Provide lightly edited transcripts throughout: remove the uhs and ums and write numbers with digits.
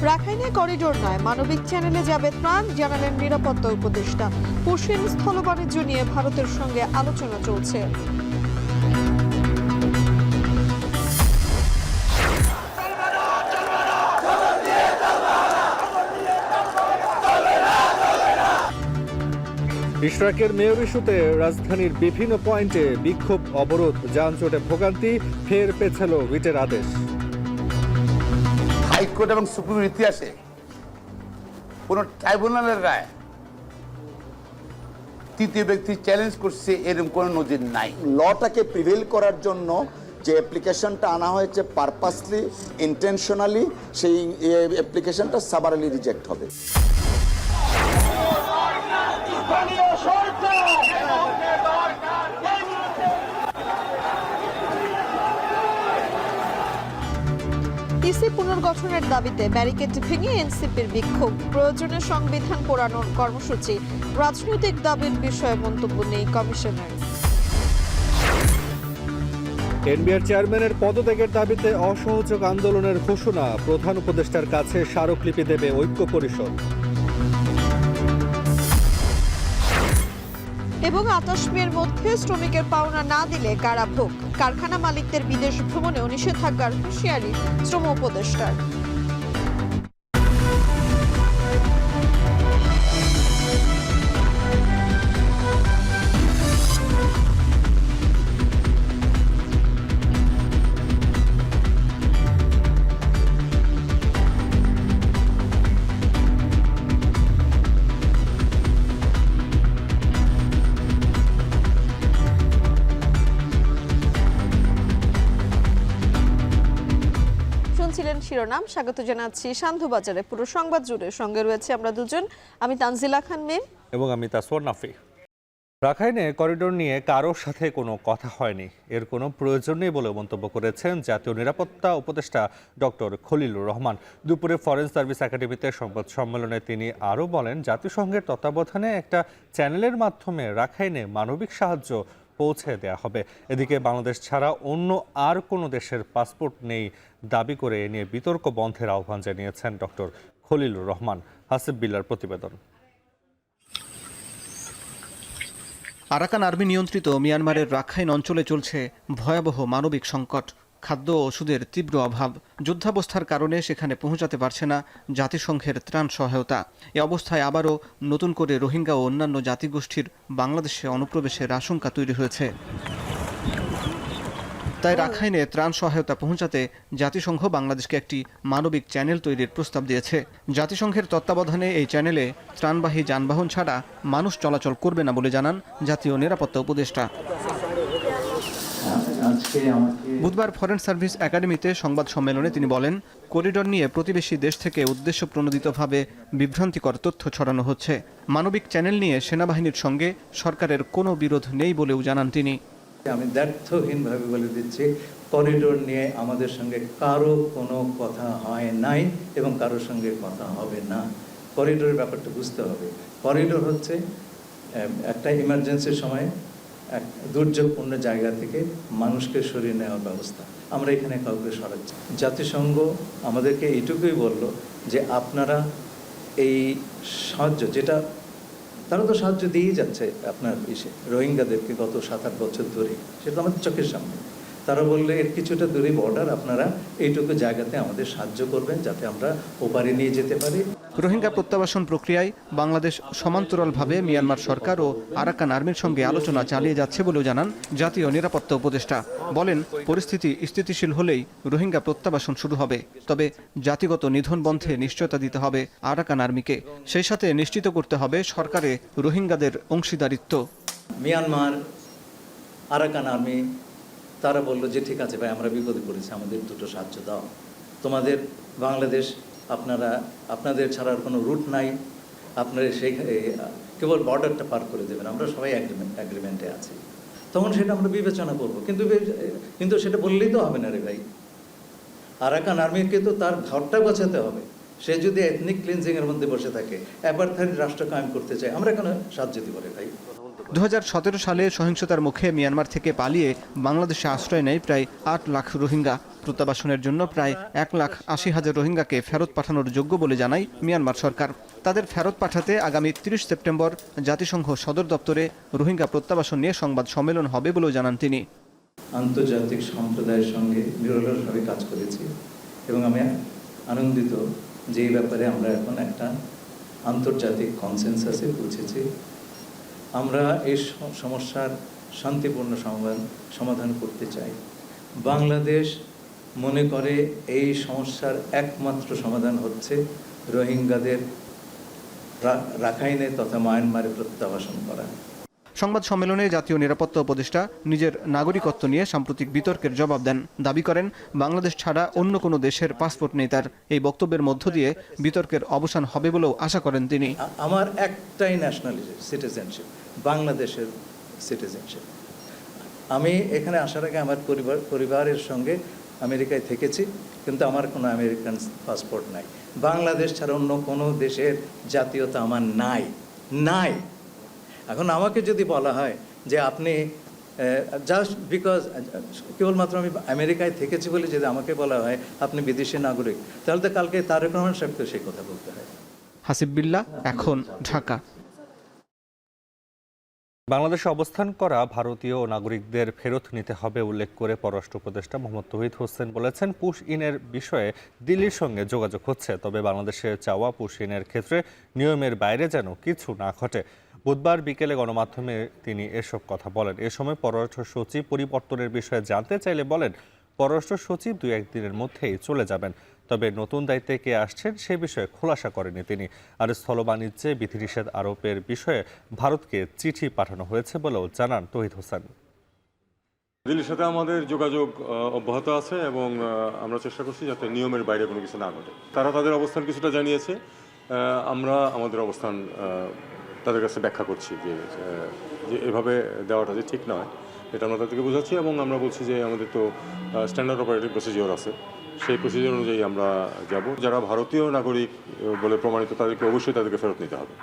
রাখাইনে করিডোর নয়, মানবিক চ্যানেলে যাবে ত্রাণ, জানালেন নিরাপত্তা উপদেষ্টা। পশ্চিম স্থল বাণিজ্য নিয়ে ভারতের সঙ্গে আলোচনা চলছে। ইশরাকের মেয়র ইস্যুতে রাজধানীর বিভিন্ন পয়েন্টে বিক্ষোভ, অবরোধ, যানজটে ভোগান্তি, ফের পেছাল রিটের আদেশ। হাইকোর্ট এবং সুপ্রিম ইতিহাসে কোন ট্রাইব্যুনালের রায় তৃতীয় ব্যক্তি চ্যালেঞ্জ করছে এরকম কোনো নজির নাই। লটাকে প্রিভেল করার জন্য যে অ্যাপ্লিকেশনটা আনা হয়েছে পারপাসলি, ইন্টেনশনালি, সেই অ্যাপ্লিকেশনটা সামারিলি রিজেক্ট হবে। ইসি পুনর্গঠনের দাবিতে ব্যারিকেড ভেঙে এনসিপির বিক্ষোভ, প্রয়োজনে সংবিধান পোড়ানোর কর্মসূচি। রাজনৈতিক দাবির বিষয়ে মন্তব্য নেই কমিশনের। এনবিআর চেয়ারম্যানের পদত্যাগের দাবিতে অসহযোগ আন্দোলনের ঘোষণা, প্রধান উপদেষ্টার কাছে স্মারকলিপি দেবে ঐক্য পরিষদ। এবং ২৮ মের মধ্যে শ্রমিকের পাওনা না দিলে কারাভোগ, কারখানা মালিকদের বিদেশ ভ্রমণেও নিষেধাজ্ঞার হুঁশিয়ারি শ্রম উপদেষ্টার। ছিলেন শিরোনাম। স্বাগত জানাচ্ছি সান্ধ্যবাজারে। পুরো সংবাদ জুড়ে সঙ্গে রয়েছে আমরা দুজন, আমি তানজিলা খান মিম এবং আমি তাসওয়ার নাফি। রাখাইনে করিডোর নিয়ে কারোর সাথে কোনো কথা হয়নি, এর কোনো প্রয়োজন নেই বলে মন্তব্য করেছেন জাতীয় নিরাপত্তা উপদেষ্টা ডক্টর খলিলুর রহমান। দুপুরে ফরেন সার্ভিস একাডেমিতে সংবাদ সম্মেলনে তিনি আরও বলেন, জাতিসংঘের তত্ত্বাবধানে একটা চ্যানেলের মাধ্যমে রাখাইনে মানবিক সাহায্য পৌঁছে দেওয়া হবে। এদিকে বাংলাদেশ ছাড়া অন্য আর কোনো দেশের পাসপোর্ট নেই দাবি করে এ নিয়ে বিতর্ক বন্ধের আহ্বান জানিয়েছেন ডক্টর খলিলুর রহমান। হাসিব বিল্লার প্রতিবেদন। আরাকান আর্মি নিয়ন্ত্রিত মিয়ানমারের রাখাইন অঞ্চলে চলছে ভয়াবহ মানবিক সংকট, খাদ্য ও ওষুধের তীব্র অভাব। যুদ্ধাবস্থার কারণে সেখানে পৌঁছাতে পারছে না জাতিসংঘের ত্রাণ সহায়তা। এ অবস্থায় আবারও নতুন করে রোহিঙ্গা ও অন্যান্য জাতিগোষ্ঠীর বাংলাদেশে অনুপ্রবেশের আশঙ্কা তৈরি হয়েছে। তাই রাখাইনে ত্রাণ সহায়তা পৌঁছাতে জাতিসংঘ বাংলাদেশকে একটি মানবিক চ্যানেল তৈরির প্রস্তাব দিয়েছে। জাতিসংঘের তত্ত্বাবধানে এই চ্যানেলে ত্রাণবাহী যানবাহন ছাড়া মানুষ চলাচল করবে না বলে জানান জাতীয় নিরাপত্তা উপদেষ্টা। বুধবার ফরেন সার্ভিস একাডেমিতে সংবাদ সম্মেলনে তিনি বলেন, করিডোর নিয়ে প্রতিবেশী দেশ থেকে উদ্দেশ্য প্রণোদিতভাবে বিভ্রান্তিকর তথ্য ছড়ানো হচ্ছে। মানবিক চ্যানেল নিয়ে সেনাবাহিনীর সঙ্গে সরকারের কোনো বিরোধ নেই বলেও জানান তিনি। আমি দ্ব্যর্থহীনভাবে বলে দিচ্ছি, করিডোর নিয়ে আমাদের সঙ্গে কারো কোনো কথা হয় নাই এবং কারোর সঙ্গে কথা হবে না। করিডোরের ব্যাপারটা বুঝতে হবে। করিডোর হচ্ছে একটা ইমার্জেন্সির সময় এক দুর্যোগপূর্ণ জায়গা থেকে মানুষকে সরিয়ে নেওয়ার ব্যবস্থা। আমরা এখানে কাউকে সরাচ্ছি। জাতিসংঘ আমাদেরকে এইটুকুই বলল যে আপনারা এই সাহায্য, যেটা তারা তো সাহায্য দিয়েই যাচ্ছে আপনার রোহিঙ্গাদেরকে গত 7-8 বছর ধরে, সেটা আমাদের চোখের সামনে। তারা বললে এর কিছুটা দূরে বর্ডার, আপনারা এইটুকু জায়গাতে আমাদের সাহায্য করবেন যাতে আমরা ওপারে নিয়ে যেতে পারি। রোহিঙ্গা প্রত্যাবাসন প্রক্রিয়ায় বাংলাদেশ সমান্তরালভাবে মিয়ানমার সরকার ও আরাকান আর্মির সঙ্গে আলোচনা চালিয়ে যাচ্ছে বলেও জানান জাতীয় নিরাপত্তা উপদেষ্টা। বলেন, পরিস্থিতি স্থিতিশীল হলেই রোহিঙ্গা প্রত্যাবাসন শুরু হবে, তবে জাতিগত নিধন বন্ধে নিশ্চয়তা দিতে হবে আরাকান আর্মিকে। সেই সাথে নিশ্চিত করতে হবে সরকারে রোহিঙ্গাদের অংশীদারিত্ব। মিয়ানমার, আরাকান আর্মি তারা বলল যে ঠিক আছে ভাই, আমরা বিপদে পড়েছি, আমাদের দুটো সাহায্য দাও। তোমাদের বাংলাদেশ, আপনাদের ছাড়ার কোনো রুট নাই, আপনারা সেই কেবল বর্ডারটা পার করে দেবেন, আমরা সবাই অ্যাগ্রিমেন্টে আছি। তখন সেটা আমরা বিবেচনা করব, কিন্তু সেটা বললেই তো হবে না রে ভাই। আরাকান আর্মিকে তো তার ঘরটা গোছাতে হবে। সে যদি এথনিক ক্লিনজিংয়ের মধ্যে বসে থাকে, একবারধারী রাষ্ট্র কায়েম করতে চায়, আমরা কেন সাহায্য দিব রে ভাই? 2017 সালে সহিংসতার মুখে মিয়ানমার থেকে পালিয়ে বাংলাদেশে আশ্রয় নেয় প্রায় 8 লাখ রোহিঙ্গা। প্রত্যাবাসনের জন্য প্রায় 1,80,000 রোহিঙ্গাকে ফেরত পাঠানোর যোগ্য বলে জানায় মিয়ানমার সরকার। তাদের ফেরত পাঠাতে আগামী 30 সেপ্টেম্বর জাতিসংঘ সদর দপ্তরে রোহিঙ্গা প্রত্যাবাসন নিয়ে সংবাদ সম্মেলন হবে বলেও জানান তিনি। আন্তর্জাতিক সম্প্রদায়ের সঙ্গে নিরলসভাবে কাজ করেছি এবং আমি আনন্দিত যে এই ব্যাপারে আমরা এখন একটা আন্তর্জাতিক কনসেনসাসে পৌঁছেছি। আমরা এই সমস্যার শান্তিপূর্ণ সমাধান করতে চাই। বাংলাদেশ মনে করে এই সমস্যার একমাত্র সমাধান হচ্ছে রোহিঙ্গাদের রাখাইনে তথা মায়ানমারে প্রত্যাবাসন করা। সংবাদ সম্মেলনে জাতীয় নিরাপত্তা উপদেষ্টা নিজের নাগরিকত্ব নিয়ে সাম্প্রতিক বিতর্কের জবাব দেন। দাবি করেন বাংলাদেশ ছাড়া অন্য কোনো দেশের পাসপোর্ট নেই তার। এই বক্তব্যের মধ্য দিয়ে বিতর্কের অবসান হবে বলেও আশা করেন তিনি। আমার একটাই ন্যাশনালিটি, সিটিজেনশিপ, বাংলাদেশের সিটিজেনশিপ। আমি এখানে আসার আগে আমার পরিবারের সঙ্গে আমেরিকায় থেকেছি, কিন্তু আমার কোনো আমেরিকান পাসপোর্ট নাই। বাংলাদেশ ছাড়া অন্য কোনো দেশের জাতীয়তা আমার নাই। এখন আমাকে যদি বলা হয় যে আপনি জাস্ট বিকজ কেবলমাত্র আমি আমেরিকায় থেকেছি বলে যদি আমাকে বলা হয় আপনি বিদেশি নাগরিক, তাহলে তো কালকে তারেক রহমান সাহেবকে সেই কথা বলতে হয়। হাসিব বিল্লাহ, এখন, ঢাকা। বাংলাদেশে অবস্থান করা ভারতীয় নাগরিকদের ফেরত নিতে হবে উল্লেখ করে পররাষ্ট্র উপদেষ্টা মোহাম্মদ তৌহিদ হোসেন বলেছেন, পুশ ইনের বিষয়ে দিল্লির সঙ্গে যোগাযোগ হচ্ছে, তবে বাংলাদেশে চাওয়া পুশ ইনের ক্ষেত্রে নিয়মের বাইরে যেন কিছু না ঘটে। বুধবার বিকেলে গণমাধ্যমে তিনি এসব কথা বলেন। এ সময় পররাষ্ট্র সচিব পরিবর্তনের বিষয়ে জানতে চাইলে বলেন, পররাষ্ট্র সচিব 2-1 দিনের মধ্যেই চলে যাবেন, তবে নতুন দায়িত্বে কে আসছেন সে বিষয়ে খোলাসা করেনি তিনি। আর স্থল বাণিজ্যে বিধিনিষেধ আরোপের বিষয়ে ভারতকে চিঠি পাঠানো হয়েছে বলেও জানান তৌহিদ হোসেন। দিল্লির সাথে আমাদের যোগাযোগ অব্যাহত আছে এবং আমরা চেষ্টা করছি যাতে নিয়মের বাইরে কোনো কিছু না ঘটে। তারা তাদের অবস্থান কিছুটা জানিয়েছে, আমরা আমাদের অবস্থান তাদের কাছে ব্যাখ্যা করছি যে এভাবে দেওয়াটা যে ঠিক নয়, এটা আমরা তাদেরকে বোঝাচ্ছি এবং আমরা বলছি যে আমাদের তো স্ট্যান্ডার্ড অপারেটিং প্রসিজিওর আছে, সেই প্রসিজিওর অনুযায়ী আমরা যাব। যারা ভারতীয় নাগরিক বলে প্রমাণিত তাদেরকে অবশ্যই তাদেরকে ফেরত নিতে হবে।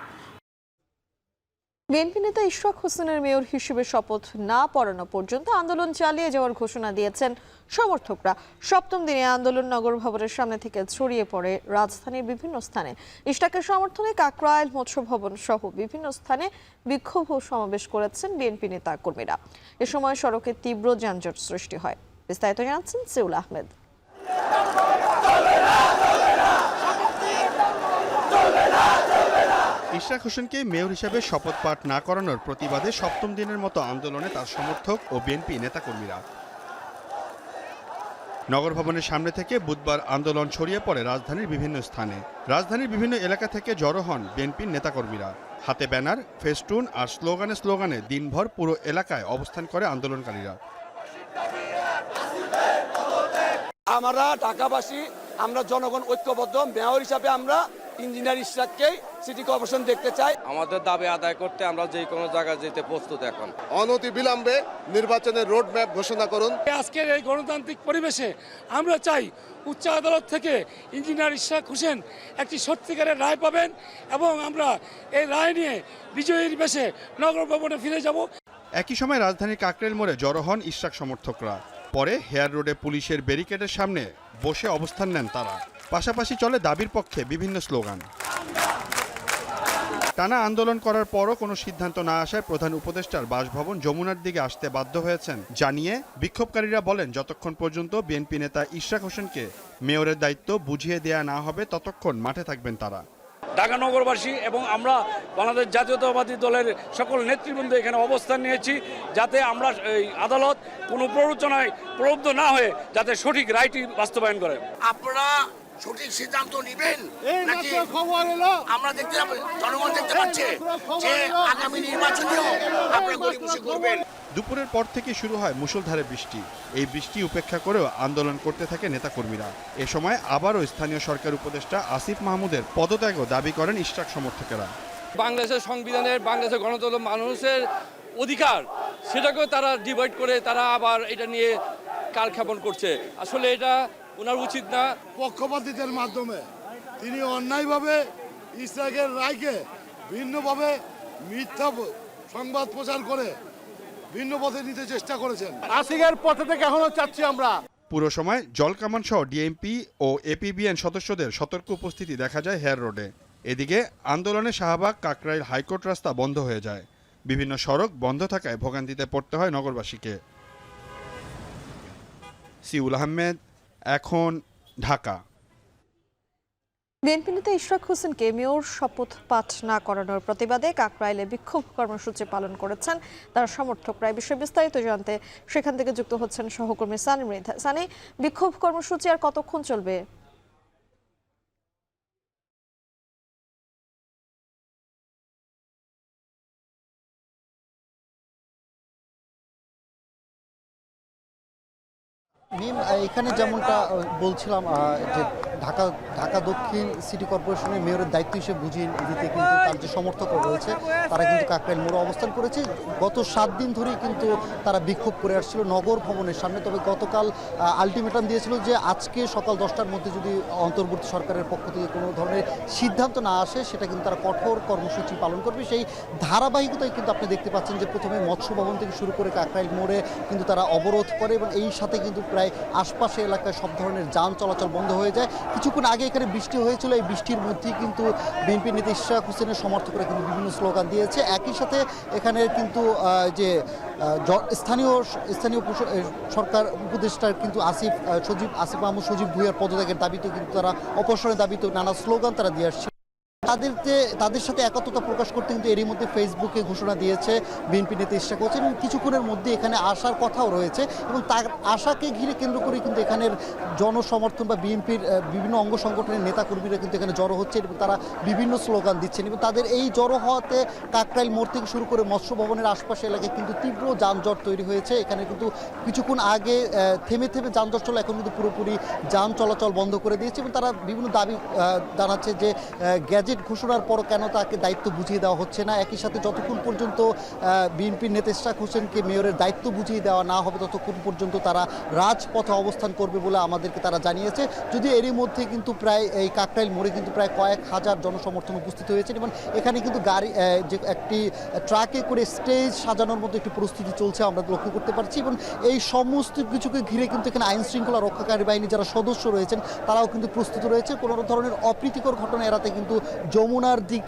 বিএনপি নেতা ইশরাক হোসেনের মেয়র হিসেবে শপথ না পড়ানো পর্যন্ত আন্দোলন চালিয়ে যাওয়ার ঘোষণা দিয়েছেন সমর্থকরা। সপ্তম দিনে আন্দোলন নগর ভবনের সামনে থেকে ছড়িয়ে পড়ে রাজধানীর বিভিন্ন স্থানে। ইশরাকের সমর্থনে কাকরাইল, মৎস্য ভবন সহ বিভিন্ন স্থানে বিক্ষোভ ও সমাবেশ করেছেন বিএনপি নেতা কর্মীরা। এ সময় সড়কে তীব্র যানজট সৃষ্টি হয়। বিস্তারিত জানাচ্ছেন সিউল আহমেদ। ইশরাক হোসেনকে মেয়র হিসেবে শপথ পাঠ না করানোর প্রতিবাদে সপ্তম দিনের মতো আন্দোলনে তার সমর্থক ও বিএনপি নেতাকর্মীরা। নগর ভবনের সামনে থেকে বুধবার আন্দোলন ছড়িয়ে পড়ে রাজধানীর বিভিন্ন স্থানে। রাজধানীর বিভিন্ন এলাকা থেকে জড়ো হন বিএনপির নেতাকর্মীরা। হাতে ব্যানার, ফেস্টুন আর স্লোগানে দিনভর পুরো এলাকায় অবস্থান করে আন্দোলনকারীরা। আমরা ঢাকাবাসী, আমরা জনগণ ঐক্যবদ্ধ। মেয়র হিসাবে আমরা ইঞ্জিনিয়ার ইশরাককেই সিটি কর্পোরেশন দেখতে চাই। আমাদের দাবি আদায় করতে আমরা যে কোনো জায়গায় যেতে প্রস্তুত। এখন অনতি বিলম্বে নির্বাচনের রোড ম্যাপ ঘোষণা করুন। আজকের এই গণতান্ত্রিক পরিবেশে আমরা চাই উচ্চ আদালত থেকে ইঞ্জিনিয়ার ইশরাক হোসেন একটি সত্যিকারের রায় পাবেন এবং আমরা এই রায় নিয়ে বিজয়ীর বেশে নগর ভবনে ফিরে যাব। একই সময় রাজধানীর কাকরাইল মোড়ে জড়ো হন ইশরাক সমর্থকরা। পরে হেয়ার রোডে পুলিশের ব্যারিকেডের সামনে বসে অবস্থান নেন তারা। পাশাপাশি চলে দাবির পক্ষে বিভিন্ন স্লোগান। টানা আন্দোলন করার পরও কোনো সিদ্ধান্ত না আসায় প্রধান উপদেষ্টার বাসভবন যমুনার দিকে আসতে বাধ্য হয়েছেন জানিয়ে বিক্ষোভকারীরা বলেন, যতক্ষণ পর্যন্ত বিএনপি নেতা ইশরাক হোসেনকে মেয়রের দায়িত্ব বুঝিয়ে দেয়া না হবে ততক্ষণ মাঠে থাকবেন তারা। ঢাকা নগরবাসী এবং আমরা বাংলাদেশ জাতীয়তাবাদী দলের সকল নেতৃবৃন্দ এখানে অবস্থান নিয়েছি, যাতে আমরা এই আদালত কোনো প্ররোচনায় প্রলুব্ধ না হয়ে যাতে সঠিক রায়টি বাস্তবায়ন করে। আপনারা সঠিক সিদ্ধান্ত নেবেন নাকি আমরা দেখতে জনগণ দেখতে পাচ্ছে যে আগামী নির্বাচনেও আপনারা গরিবসী করবেন। দুপুরের পর থেকে শুরু হয় মুষলধারে বৃষ্টি। এই বৃষ্টি উপেক্ষা করেও আন্দোলন করতে থাকে নেতাকর্মীরা। এ সময় আবারও স্থানীয় সরকার উপদেষ্টা আসিফ মাহমুদের পদত্যাগও দাবি করেন ইশরাক সমর্থকেরা। বাংলাদেশের সংবিধানের, বাংলাদেশের গণতন্ত্র, মানুষের অধিকার, সেটাকেও তারা ডিভাইড করে তারা আবার এটা নিয়ে কালক্ষেপণ করছে। আসলে এটা ওনার উচিত না। পক্ষপাতিত্বের মাধ্যমে তিনি অন্যায়ভাবে ইশরাকের রায়কে ভিন্নভাবে মিথ্যা সংবাদ প্রচার করে ভিন্ন পথে নিতে চেষ্টা করেছেন। আশিকের পথে থেকে এখনো চাচ্ছি আমরা। পুরো সময় জলকামান সহ ডিএমপি ও এপিবিএন সদস্যদের সতর্ক উপস্থিতি দেখা যায় হেয়ার রোডে। এদিকে আন্দোলনে শাহবাগ কাকরাইল হাইকোর্ট রাস্তা বন্ধ হয়ে যায়। বিভিন্ন সড়ক বন্ধ থাকায় ভোগান্তিতে পড়তে হয় নগরবাসীকে। সিউল আহমেদ, এখন, ঢাকা। বিএনপি নেতা ইশরাক হোসেনকে মেয়র শপথ পাঠ না করানোর প্রতিবাদে কাকরাইলে বিক্ষোভ কর্মসূচি পালন করেছেন তার সমর্থকরা। এই বিষয়ে বিস্তারিত জানতে সেখান থেকে যুক্ত হচ্ছেন সহকর্মী সানি মৃধা। সানি, বিক্ষোভ কর্মসূচি আর কতক্ষণ চলবে? এখানে যেমনটা বলছিলাম যে ঢাকা দক্ষিণ সিটি কর্পোরেশনের মেয়রের দায়িত্ব হিসেবে বুঝিয়ে দিতে কিন্তু তার যে সমর্থক রয়েছে তারা কিন্তু কাকরাইল মোড়ে অবস্থান করেছে। গত 7 দিন ধরেই কিন্তু তারা বিক্ষোভ করে আসছিল নগর ভবনের সামনে। তবে গতকাল আলটিমেটাম দিয়েছিল যে আজকে সকাল 10টার মধ্যে যদি অন্তর্বর্তী সরকারের পক্ষ থেকে কোনো ধরনের সিদ্ধান্ত না আসে সেটা কিন্তু তারা কঠোর কর্মসূচি পালন করবে। সেই ধারাবাহিকতায় কিন্তু আপনি দেখতে পাচ্ছেন যে প্রথমে মৎস্য ভবন থেকে শুরু করে কাকরাইল মোড়ে কিন্তু তারা অবরোধ করে এবং এই সাথে কিন্তু প্রায় আশপাশে এলাকায় সব ধরনের যান চলাচল বন্ধ হয়ে যায়। কিছুক্ষণ আগে এখানে বৃষ্টি হয়েছিল, এই বৃষ্টির মধ্যেই কিন্তু বিএনপি নেতা ইশরাক হোসেনের সমর্থকরা কিন্তু বিভিন্ন স্লোগান দিয়েছে। একই সাথে এখানে কিন্তু যে স্থানীয় সরকার উপদেষ্টার কিন্তু আসিফ মাহমুদ সজীব ভুঁইয়ার পদত্যাগের দাবিতে কিন্তু তারা অপসারণের দাবিতে নানা স্লোগান তারা দিয়ে আসছে। তাদের সাথে একত্রতা প্রকাশ করতে কিন্তু এরই মধ্যে ফেসবুকে ঘোষণা দিয়েছে বিএনপি নেতা ইশরাক হোসেন এবং কিছুক্ষণের মধ্যে এখানে আসার কথাও রয়েছে এবং তার আশাকে ঘিরে কেন্দ্র করে কিন্তু এখানের জনসমর্থন বা বিএনপির বিভিন্ন অঙ্গ সংগঠনের নেতাকর্মীরা কিন্তু এখানে জড়ো হচ্ছে এবং তারা বিভিন্ন স্লোগান দিচ্ছেন এবং তাদের এই জড়ো হওয়াতে কাকরাইল মোড় থেকে শুরু করে মৎস্য ভবনের আশপাশে এলাকায় কিন্তু তীব্র যানজট তৈরি হয়েছে। এখানে কিন্তু কিছুক্ষণ আগে থেমে যানজট চলে, এখন কিন্তু পুরোপুরি যান চলাচল বন্ধ করে দিয়েছে এবং তারা বিভিন্ন দাবি জানাচ্ছে যে গ্যাজেট ঘোষণার পর কেন তাকে দায়িত্ব বুঝিয়ে দেওয়া হচ্ছে না। একই সাথে যতক্ষণ পর্যন্ত বিএনপির নেতা ইশরাক হোসেনকে মেয়রের দায়িত্ব বুঝিয়ে দেওয়া না হবে ততক্ষণ পর্যন্ত তারা রাজপথে অবস্থান করবে বলে আমাদেরকে তারা জানিয়েছে। যদি এরই মধ্যে কিন্তু প্রায় এই কাকরাইল মোড়ে কিন্তু প্রায় কয়েক হাজার জনসমর্থন উপস্থিত হয়েছে এবং এখানে কিন্তু গাড়ি যে একটি ট্রাকে করে স্টেজ সাজানোর মতো একটি প্রস্তুতি চলছে আমরা লক্ষ্য করতে পারছি এবং এই সমস্ত কিছুকে ঘিরে কিন্তু এখানে আইন শৃঙ্খলা রক্ষাকারী বাহিনী যারা সদস্য রয়েছেন তারাও কিন্তু প্রস্তুত রয়েছে। কোনো ধরনের অপ্রীতিকর ঘটনা এড়াতে কিন্তু যমুনার দিক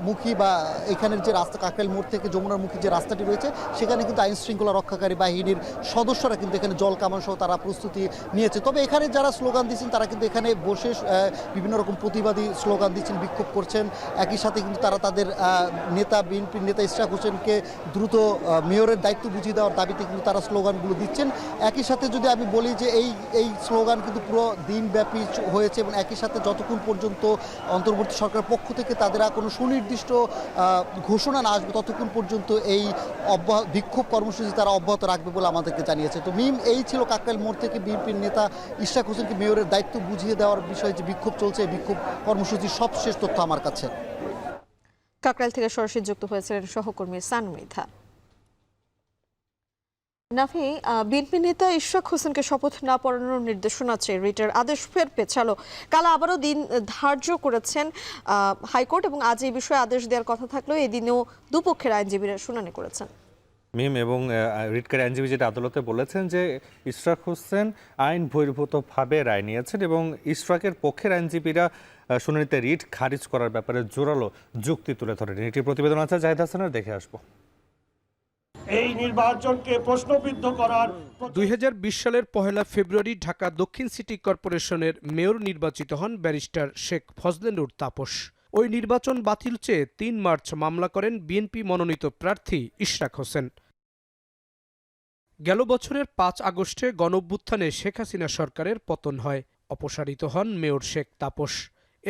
মুখী বা এখানের যে রাস্তা কাকরাইল মোড় থেকে যমুনার মুখী যে রাস্তাটি রয়েছে সেখানে কিন্তু আইন শৃঙ্খলা রক্ষাকারী বাহিনীর সদস্যরা কিন্তু এখানে জল কামান সহ তারা প্রস্তুতি নিয়েছে। তবে এখানে যারা স্লোগান দিচ্ছেন তারা কিন্তু এখানে বসে বিভিন্ন রকম প্রতিবাদী স্লোগান দিচ্ছেন, বিক্ষোভ করছেন। একই সাথে কিন্তু তারা তাদের বিএনপির নেতা ইশরাক হোসেনকে দ্রুত মেয়রের দায়িত্ব বুঝিয়ে দেওয়ার দাবিতে কিন্তু তারা স্লোগানগুলো দিচ্ছেন। একই সাথে যদি আমি বলি যে এই স্লোগান কিন্তু পুরো দিনব্যাপী হয়েছে এবং একই সাথে যতক্ষণ পর্যন্ত অন্তর্বর্তী সরকারের পক্ষ থেকে তাদের কোনো সুনির্দিষ্ট ঘোষণা না আসবে ততক্ষণ পর্যন্ত এই বিক্ষোভ কর্মসূচি তারা অব্যাহত রাখবে বলে আমাদেরকে জানিয়েছে। তো এই ছিল কাকরাইল মোড় থেকে বিএনপির নেতা ইশরাক হোসেনকে মেয়রের দায়িত্ব বুঝিয়ে দেওয়ার বিষয়ে যে বিক্ষোভ চলছে এই বিক্ষোভ কর্মসূচির সবশেষ তথ্য আমার কাছে। কাকরাইল থেকে সরাসরি যুক্ত হয়েছিলেন সহকর্মী সানি মৃধা। নাফি, বিএনপি নেতা ইশরাক হোসেনকে শপথ না পড়ানোর নির্দেশনা চেয়ে রিটের আদেশ ফের পেছালো। কাল আবারও দিন ধার্য করেছেন হাইকোর্ট এবং আজ এই বিষয়ে আদেশ দেওয়ার কথা থাকলেও এদিনেও দুপক্ষের আইনজীবীরা শুনানি করেছেন। মিম এবং রিটকারী আইনজীবী যেটা আদালতে বলেছেন যে ইশরাক হোসেন আইন বহির্ভূতভাবে রায় নিয়েছেন এবং ইশরাকের পক্ষের আইনজীবীরা শুনানিতে রিট খারিজ করার ব্যাপারে জোরালো যুক্তি তুলে ধরেন। এটি প্রতিবেদন আছে জাহিদ হাসানের, দেখে আসবো। এই নির্বাচনকে প্রশ্নবিদ্ধ করার 2020 সালের 1 ফেব্রুয়ারি ঢাকা দক্ষিণ সিটি কর্পোরেশনের মেয়র নির্বাচিত হন ব্যারিস্টার শেখ ফজলে নূর তাপস। ওই নির্বাচন বাতিল চেয়ে 3 মার্চ মামলা করেন বিএনপি মনোনীত প্রার্থী ইশরাক হোসেন। গেল বছরের 5 আগস্টে গণঅভ্যুত্থানে শেখ হাসিনা সরকারের পতন হয়, অপসারিত হন মেয়র শেখ তাপস।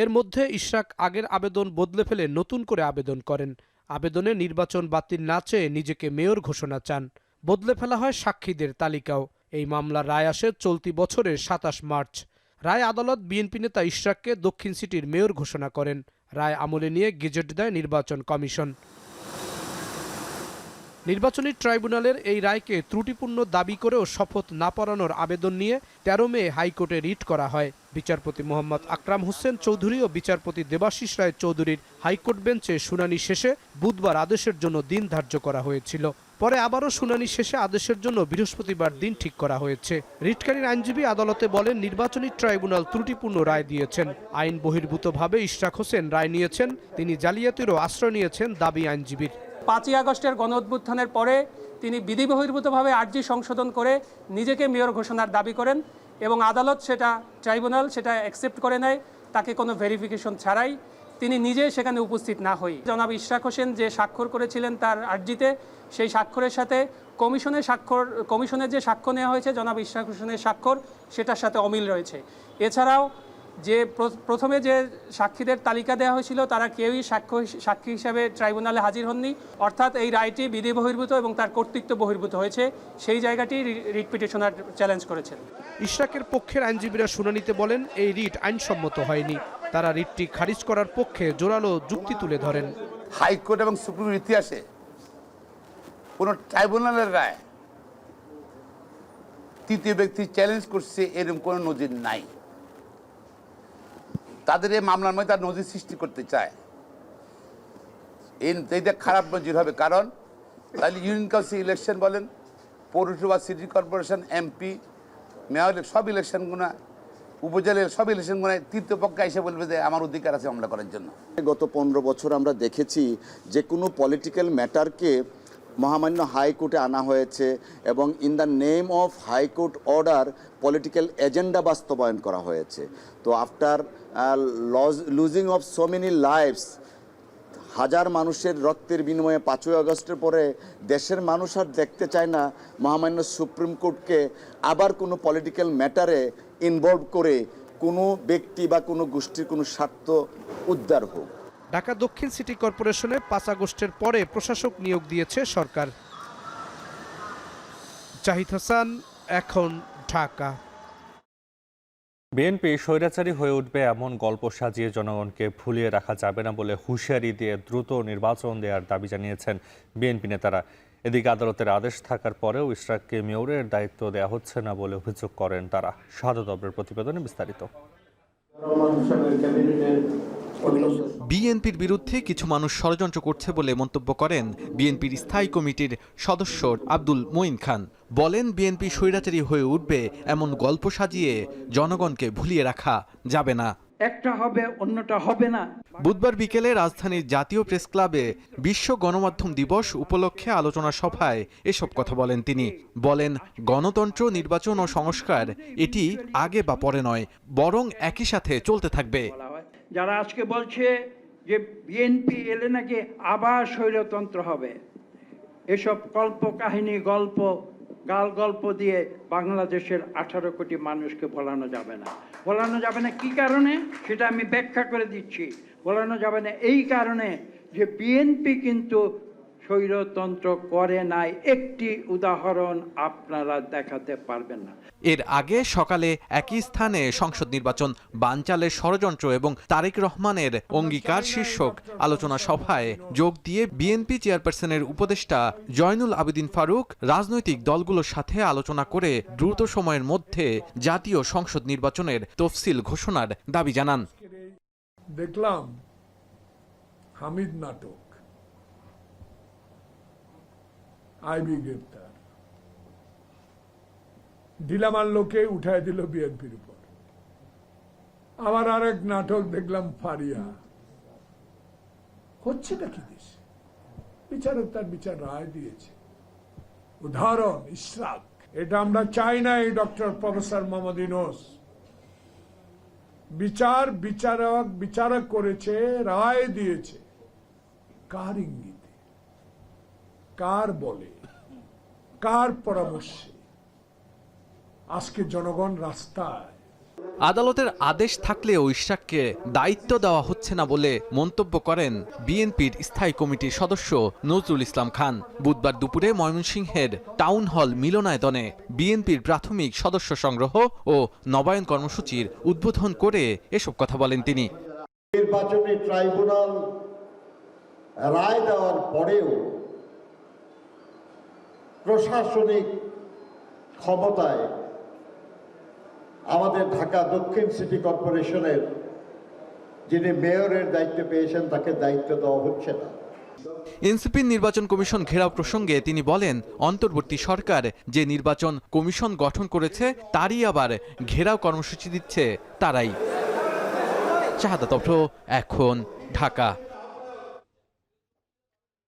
এর মধ্যে ইশরাক আগের আবেদন বদলে ফেলে নতুন করে আবেদন করেন। আবেদনে নির্বাচন বাতিল না চেয়ে নিজেকে মেয়র ঘোষণা চান। বদলে ফেলা হয় সাক্ষীদের তালিকাও। এই মামলার রায় আসে চলতি বছরের 27 মার্চ। রায় আদালত বিএনপি নেতা ইশরাককে দক্ষিণ সিটির মেয়র ঘোষণা করেন। রায় আমলে নিয়ে গেজেট দেয় নির্বাচন কমিশন। নির্বাচনী ট্রাইব্যুনালের এই রায়কে ত্রুটিপূর্ণ দাবি করেও শপথ না পড়ানোর আবেদন নিয়ে 13 মে হাইকোর্টে রিট করা হয়। বিচারপতি মোহাম্মদ আকরাম হোসেন চৌধুরী ও বিচারপতি দেবাশিস রায় চৌধুরীর হাইকোর্ট বেঞ্চে শুনানি শেষে বুধবার আদেশের জন্য দিন ধার্য করা হয়েছিল। পরে আবারও শুনানি শেষে আদেশের জন্য বৃহস্পতিবার দিন ঠিক করা হয়েছে। রিটকারীর আইনজীবী আদালতে বলেন, নির্বাচনী ট্রাইব্যুনাল ত্রুটিপূর্ণ রায় দিয়েছেন। আইন বহির্ভূতভাবে ইশরাক হোসেন রায় নিয়েছেন। তিনি জালিয়াতিরও আশ্রয় নিয়েছেন দাবি আইনজীবীর। 5ই আগস্টের গণঅভ্যুত্থানের পরে তিনি বিধি বহির্ভূতভাবে আর্জি সংশোধন করে নিজেকে মেয়র ঘোষণার দাবি করেন এবং আদালত ট্রাইব্যুনাল সেটা অ্যাকসেপ্ট করে নেয়, তাকে কোনো ভেরিফিকেশন ছাড়াই, তিনি নিজে সেখানে উপস্থিত না হই। জনাব ইশরাক হোসেন যে স্বাক্ষর করেছিলেন তার আর্জিতে, সেই স্বাক্ষরের সাথে কমিশনের যে সাক্ষ্য নেওয়া হয়েছে জনাব ইশরাক হোসেনের স্বাক্ষর, সেটার সাথে অমিল রয়েছে। এছাড়াও যে প্রথমে যে সাক্ষীদের তালিকা দেওয়া হয়েছিল তারা কেউই সাক্ষী হিসাবে ট্রাইব্যুনালে হাজির হননি, অর্থাৎ এই রায়টি বিধি বহির্ভূত এবং তার কর্তৃত্ব বহির্ভূত হয়েছে। সেই জায়গাটি রিট পিটিশনার চ্যালেঞ্জ করেছেন। ইশরাকের পক্ষের আইনজীবীরা শুনানিতে বলেন, এই রিট আইনসম্মত হয়নি। তারা রিটটি খারিজ করার পক্ষে জোরালো যুক্তি তুলে ধরেন। হাইকোর্ট এবং সুপ্রিম ইতিহাসে কোনো ট্রাইব্যুনালের রায় তৃতীয় ব্যক্তি চ্যালেঞ্জ করছে এরকম কোনো নজির নাই। তাদের এই মামলার মধ্যে তার নজির সৃষ্টি করতে চায়, এইটা খারাপ নজির হবে। কারণ তাহলে ইউনিয়ন কাউন্সিল ইলেকশন বলেন, পৌরসভা, সিটি কর্পোরেশন, এমপি, মেয়র, সব ইলেকশনগুলো, উপজেলার সব ইলেকশনগুলো তৃতীয় পক্ষ এসে বলবে যে আমার অধিকার আছে মামলা করার জন্য। গত 15 বছর আমরা দেখেছি যে কোনো পলিটিক্যাল ম্যাটারকে মহামান্য হাইকোর্টে আনা হয়েছে এবং in the name of high court order political agenda বাস্তবায়ন করা হয়েছে। তো after losing of so many lives, হাজার মানুষের রক্তের বিনিময়ে 5ই আগস্টের পরে দেশের মানুষ আর দেখতে চায় না মহামান্য সুপ্রিম কোর্টকে আবার কোনো পলিটিক্যাল ম্যাটারে ইনভলভ করে কোনো ব্যক্তি বা কোনো গোষ্ঠীর কোনো স্বার্থ উদ্ধার হোক। ঢাকা দক্ষিণ সিটি কর্পোরেশনে 5 আগস্টের পরে প্রশাসক নিয়োগ দিয়েছে সরকার। জাহিদ হাসান, এখন ঢাকা। বিএনপি স্বৈরাচারী হয়ে উঠবে এমন গল্প সাজিয়ে জনগণকে ভুলিয়ে রাখা যাবে না বলে হুঁশিয়ারি দিয়ে দ্রুত নির্বাচন দেওয়ার দাবি জানিয়েছেন বিএনপি নেতারা। এদিকে আদালতের আদেশ থাকার পরেও ইশরাককে মেয়রের দায়িত্ব দেওয়া হচ্ছে না বলে অভিযোগ করেন তারা। শাহাদত আবরের প্রতিবেদনে বিস্তারিত। বিএনপির বিরুদ্ধে কিছু মানুষ ষড়যন্ত্র করছে বলে মন্তব্য করেন বিএনপির স্থায়ী কমিটির সদস্য আব্দুল মঈন খান। বলেন, বিএনপি স্বৈরাচারী হয়ে উঠবে এমন গল্প সাজিয়ে জনগণকে ভুলিয়ে রাখা যাবে না। একটা হবে, অন্যটা হবে না। বুধবার বিকেলে রাজধানীর জাতীয় প্রেস ক্লাবে বিশ্ব গণমাধ্যম দিবস উপলক্ষে আলোচনা সভায় এসব কথা বলেন তিনি। বলেন, গণতন্ত্র, নির্বাচন ও সংস্কার এটি আগে বা পরে নয়, বরং একই সাথে চলতে থাকবে। যারা আজকে বলছে যে বিএনপি এলে নাকি আবার স্বৈরতন্ত্র হবে, এসব কল্প কাহিনী, গল্প দিয়ে বাংলাদেশের 18 কোটি মানুষকে ভোলানো যাবে না। ভোলানো যাবে না কি কারণে, সেটা আমি ব্যাখ্যা করে দিচ্ছি। ভোলানো যাবে না এই কারণে যে বিএনপি কিন্তু স্বৈরতন্ত্র করে নাই, একটি উদাহরণ আপনারা দেখাতে পারবেন না। এর আগে সকালে একই স্থানে সংসদ নির্বাচন বানচালের ষড়যন্ত্র এবং তারেক রহমানের অঙ্গীকার শীর্ষক আলোচনা সভায় যোগ দিয়ে বিএনপি চেয়ারপারসনের উপদেষ্টা জয়নুল আবেদিন ফারুক রাজনৈতিক দলগুলোর সাথে আলোচনা করে দ্রুত সময়ের মধ্যে জাতীয় সংসদ নির্বাচনের তফসিল ঘোষণার দাবি জানান। দেখলাম হামিদ নাটক, আইবি গ্রেপ্তার, ডিলামার লোকে উঠায় দিল বিএনপির উপর। আবার আরেক নাটক দেখলাম ফারিয়া। হচ্ছে নাকি দেশে? বিচারক তার বিচার রায় দিয়েছে। উদাহরণ ইশরাক। এটা আমরা চাই না। এই ডক্টর প্রফেসর মোহাম্মদ ইউনূস বিচারক করেছে, রায় দিয়েছে। কার ইঙ্গিতে, কার বলে, কার পরামর্শে আজকে জনগণ রাস্তায়? আদালতের আদেশ থাকলেও ইশরাককে দায়িত্ব দেওয়া হচ্ছে না বলে মন্তব্য করেন বিএনপির স্থায়ী কমিটির সদস্য নজরুল ইসলাম খান। বুধবার দুপুরে ময়মনসিংহের টাউন হল মিলনায়তনে বিএনপির প্রাথমিক সদস্য সংগ্রহ ও নবায়ন কর্মসূচির উদ্বোধন করে এসব কথা বলেন তিনি। নির্বাচনী ট্রাইব্যুনাল রায় দেওয়ার পরেও প্রশাসনিক ক্ষমতায় আমাদের ঢাকা দক্ষিণ সিটি কর্পোরেশনের যিনি মেয়রের দায়িত্ব পেয়েছেন তাকে দায়িত্ব দেওয়া হচ্ছে না। এনসিপির নির্বাচন কমিশন ঘেরাও প্রসঙ্গে তিনি বলেন, অন্তর্বর্তী সরকার যে নির্বাচন কমিশন গঠন করেছে তারই আবার ঘেরাও কর্মসূচি দিচ্ছে তারাই। শাহাদাত অভ্র, এখন, ঢাকা।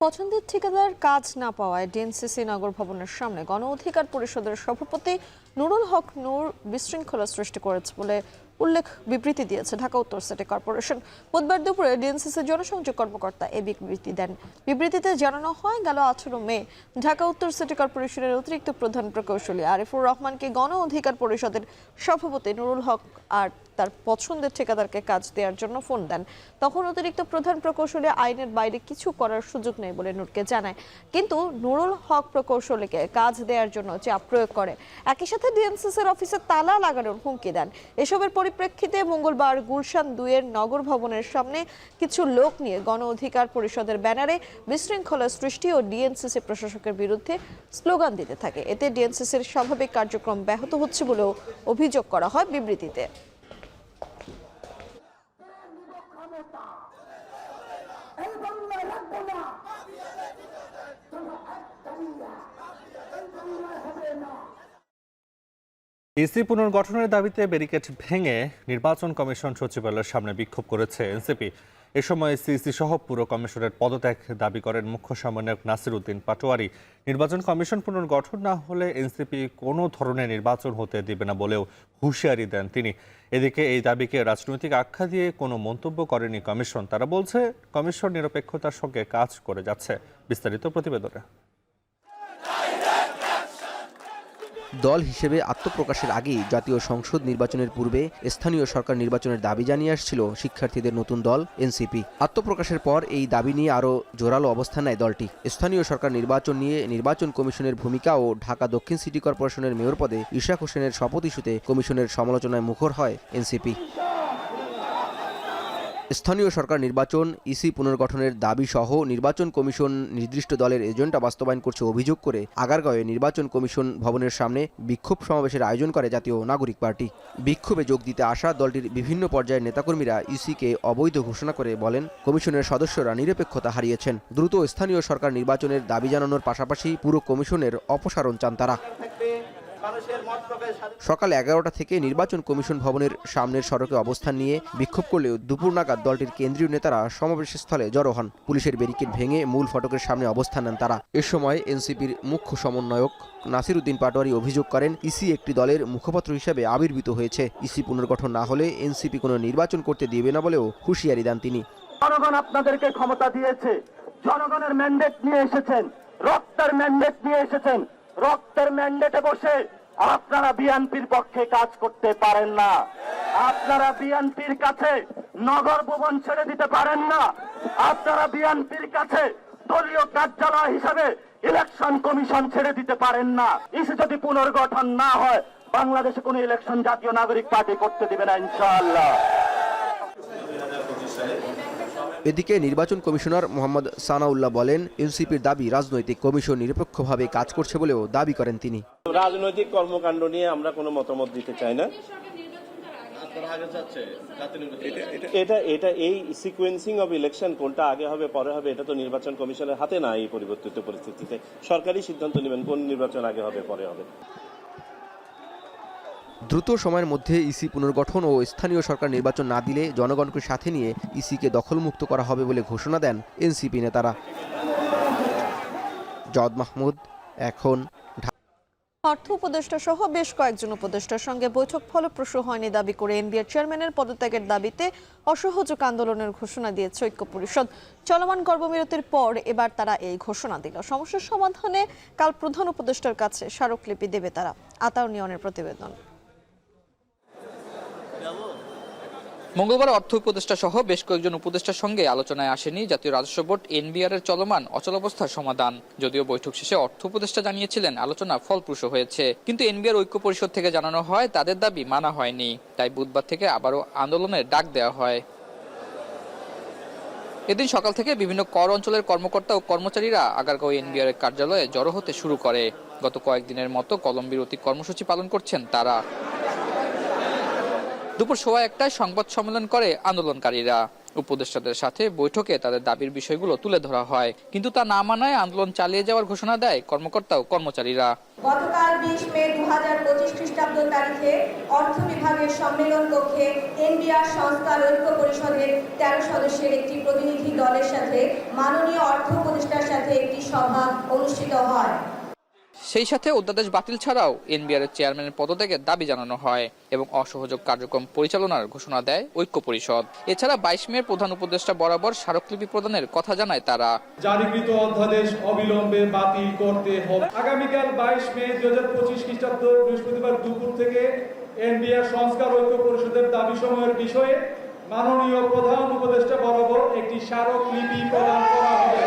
পছন্দের ঠিকাদার কাজ না পাওয়ায় ডিএনসিসি নগর ভবনের সামনে গণ অধিকার পরিষদের সভাপতি নুরুল হক নূর বিশৃঙ্খলা সৃষ্টি করেছে বলে উল্লেখ বিবৃতি দিয়েছে ঢাকা উত্তর সিটি কর্পোরেশন। বুধবার দুপুরে ডিএনসিসি জনসংযোগ কর্মকর্তা এই বিবৃতি দেন। বিবৃতিতে জানানো হয়, গেল 18 মে ঢাকা উত্তর সিটি কর্পোরেশনের অতিরিক্ত প্রধান প্রকৌশলী আরিফুর রহমানকে গণ অধিকার পরিষদের সভাপতি নুরুল হক আর তার পছন্দের ঠিকাদারকে কাজ দেওয়ার জন্য ফোন দেন। তখন অতিরিক্ত প্রধান প্রকৌশলী আইনের বাইরে কিছু করার সুযোগ নেই বলে নূরকে জানায়, কিন্তু নুরুল হক প্রকৌশলীকে কাজ দেওয়ার জন্য চাপ প্রয়োগ করে। একই সাথে ডিএনসিসির অফিসে তালা লাগানোর হুমকি দেন। এসবের পরিপ্রেক্ষিতে মঙ্গলবার গুলশান 2-এর নগর ভবনের সামনে কিছু লোক নিয়ে গণ অধিকার পরিষদের ব্যানারে বিশৃঙ্খলা সৃষ্টি ও ডিএনসিসি প্রশাসকের বিরুদ্ধে স্লোগান দিতে থাকে। এতে ডিএনসিসির স্বাভাবিক কার্যক্রম ব্যাহত হচ্ছে বলেও অভিযোগ করা হয় বিবৃতিতে। ইসি পুনর্গঠনের দাবিতে ব্যারিকেড ভেঙে নির্বাচন কমিশন সচিবালয়ের সামনে বিক্ষোভ করেছে এনসিপি। এ সময় সিইসি সহ পুরো কমিশনের পদত্যাগ দাবি করেন মুখ্য সমন্বয়ক নাসির উদ্দিন পাটোয়ারি। নির্বাচন কমিশন পুনর্গঠন না হলে এনসিপি কোনো ধরনের নির্বাচন হতে দেবে না বলেও হুঁশিয়ারি দেন তিনি। এদিকে এই দাবিকে রাজনৈতিক আখ্যা দিয়ে কোনো মন্তব্য করেনি কমিশন। তারা বলছে, কমিশন নিরপেক্ষতার সঙ্গে কাজ করে যাচ্ছে। বিস্তারিত প্রতিবেদনে। দল হিসেবে আত্মপ্রকাশের আগেই জাতীয় সংসদ নির্বাচনের পূর্বে স্থানীয় সরকার নির্বাচনের দাবি জানিয়ে আসছিল শিক্ষার্থীদের নতুন দল এনসিপি। আত্মপ্রকাশের পর এই দাবি নিয়ে আরও জোরালো অবস্থান নেয় দলটি। স্থানীয় সরকার নির্বাচন নিয়ে নির্বাচন কমিশনের ভূমিকা ও ঢাকা দক্ষিণ সিটি কর্পোরেশনের মেয়র পদে ইশরাক হোসেনের শপথ ইস্যুতে কমিশনের সমালোচনায় মুখর হয় এনসিপি। স্থানীয় সরকার নির্বাচন, ইসি পুনর্গঠনের দাবি সহ নির্বাচন কমিশন নির্দিষ্ট দলের এজেন্ডা বাস্তবায়ন করছে অভিযোগ করে আগারগাঁওয়ে নির্বাচন কমিশন ভবনের সামনে বিক্ষোভ সমাবেশের আয়োজন করে জাতীয় নাগরিক পার্টি। বিক্ষোভে যোগ দিতে আসা দলটির বিভিন্ন পর্যায়ের নেতাকর্মীরা ইসিকে অবৈধ ঘোষণা করে বলেন, কমিশনের সদস্যরা নিরপেক্ষতা হারিয়েছেন। দ্রুত স্থানীয় সরকার নির্বাচনের দাবি জানানোর পাশাপাশি পুরো কমিশনের অপসারণ চান তারা। সকাল 11টা থেকে নির্বাচন কমিশন ভবনের সামনের সড়কে অবস্থান নিয়ে বিক্ষোভ করলেও দুপুর নাগাদ দলটির কেন্দ্রীয় নেতারা সমাবেশস্থলে জড়ো হন। পুলিশের ব্যারিকেড ভেঙে মূল ফটকের সামনে অবস্থান নেন তারা। এ সময় এনসিপির মুখ্য সমন্বয়ক নাসির উদ্দিন পাটোয়ারি অভিযোগ করেন, ইসি একটি দলের মুখপাত্র হিসেবে আবির্ভূত হয়েছে। ইসি পুনর্গঠন না হলে এনসিপি কোনো নির্বাচন করতে দেবে না বলেও হুঁশিয়ারি দেন তিনি। জনগণ আপনাদেরকে ক্ষমতা দিয়েছে, জনগণের ম্যান্ডেট নিয়ে এসেছেন, রক্তের ম্যান্ডেট নিয়ে এসেছেন। রক্তের ম্যান্ডেটে বসে আপনারা বিএনপির পক্ষে কাজ করতে পারেন না। আপনারা বিএনপির কাছে নগর ভবন ছেড়ে দিতে পারেন না। আপনারা বিএনপির কাছে দলীয় কার্যালয় হিসেবে ইলেকশন কমিশন ছেড়ে দিতে পারেন না। ইসি যদি পুনর্গঠন না হয়, বাংলাদেশে কোনো ইলেকশন জাতীয় নাগরিক পার্টি করতে দিবে না ইনশাআল্লাহ। এদিকে নির্বাচন কমিশনার মোহাম্মদ সানাউল্লাহ বলেন, এনসিপির দাবি রাজনৈতিক, কমিশন নিরপেক্ষভাবে কাজ করছে বলেও দাবি করেন তিনি। রাজনৈতিক কর্মকাণ্ড নিয়ে আমরা কোনো মতামত দিতে চাই না। এটা এই সিকোয়েন্সিং অফ ইলেকশন কোনটা আগে হবে পরে হবে এটা তো নির্বাচন কমিশনের হাতে না। এই পরিবর্তিত পরিস্থিতিতে সরকারি সিদ্ধান্ত নেবেন কোন নির্বাচন আগে হবে পরে হবে। দ্রুত সময়ের মধ্যে ইসি পুনর্গঠন ও স্থানীয় সরকার নির্বাচন না দিলে জনগণকে সাথে নিয়ে ইসিকে দখলমুক্ত করা হবে বলে ঘোষণা দেন এনসিপি নেতারা। জাওয়াদ মাহমুদ, এখন। অর্থ উপদেষ্টা সহ বেশ কয়েকজন উপদেষ্টার সঙ্গে বৈঠক ফলপ্রসূ হয়নি দাবি করে এনবিআর চেয়ারম্যানের পদত্যাগের দাবিতে অসহযোগ আন্দোলনের ঘোষণা দিয়েছে ঐক্য পরিষদ। চলমান কর্মবিরতির পর এবার তারা এই ঘোষণা দিল। সমস্যার সমাধানে কাল প্রধান উপদেষ্টার কাছে স্মারকলিপি দেবে তারা। আতাউর নিয়নের প্রতিবেদন। মঙ্গলবার অর্থ উপদেষ্টা সহ বেশ কয়েকজন উপদেষ্টার সঙ্গে আলোচনায় আসেনি জাতীয় রাজস্ব বোর্ড এনবিআর এর চলমান অচলাবস্থার সমাধান। যদিও বৈঠক শেষে অর্থ উপদেষ্টা জানিয়েছিলেন আলোচনা ফলপ্রসূ হয়েছে, কিন্তু এনবিআর ঐক্য পরিষদ থেকে জানানো হয় তাদের দাবি মানা হয়নি। তাই বুধবার থেকে আবারও আন্দোলনের ডাক দেওয়া হয়। এদিন সকাল থেকে বিভিন্ন কর অঞ্চলের কর্মকর্তা ও কর্মচারীরা আগারগাঁও এনবিআর এর কার্যালয়ে জড়ো হতে শুরু করে। গত কয়েকদিনের মতো কলম বিরতি কর্মসূচি পালন করছেন তারা। দুপুর 1:15টায় সংবাদ সম্মেলন করে আন্দোলনকারীরা। উপদেষ্টাদের সাথে বৈঠকে তাদের দাবির বিষয়গুলো তুলে ধরা হয়, কিন্তু তা না মানায় আন্দোলন চালিয়ে যাওয়ার ঘোষণা দেয় কর্মকর্তা ও কর্মচারীরা। গতকাল 20 মে 2025 খ্রিস্টাব্দ তারিখে অর্থ বিভাগের সম্মেলন কক্ষে এনবিআর সংস্কার ঐক্য পরিষদের 13 সদস্যের একটি প্রতিনিধি দলের সাথে মাননীয় অর্থ উপদেষ্টার সাথে একটি সভা অনুষ্ঠিত হয়। সেই সাথে অধ্যাদেশ বাতিল ছাড়াও এনবিআর এর চেয়ারম্যানের পদত্যাগের দাবি জানানো হয় এবং অসহযোগ কার্যক্রম পরিচালনার ঘোষণা দেয় ঐক্য পরিষদ। এছাড়া 22 মে প্রধান উপদেষ্টা বরাবর স্মারকলিপি প্রদানের কথা জানায় তারা। জারিকৃত অধ্যাদেশ অবিলম্বে বাতিল করতে হবে। আগামীকাল 22 মে 2025 খ্রিস্টাব্দ বৃহস্পতিবার দুপুর থেকে এনবিআর সংস্কার ঐক্য পরিষদের দাবিসমূহের বিষয়ে মাননীয় প্রধান উপদেষ্টা বরাবর একটি স্মারকলিপি প্রদান করা হবে।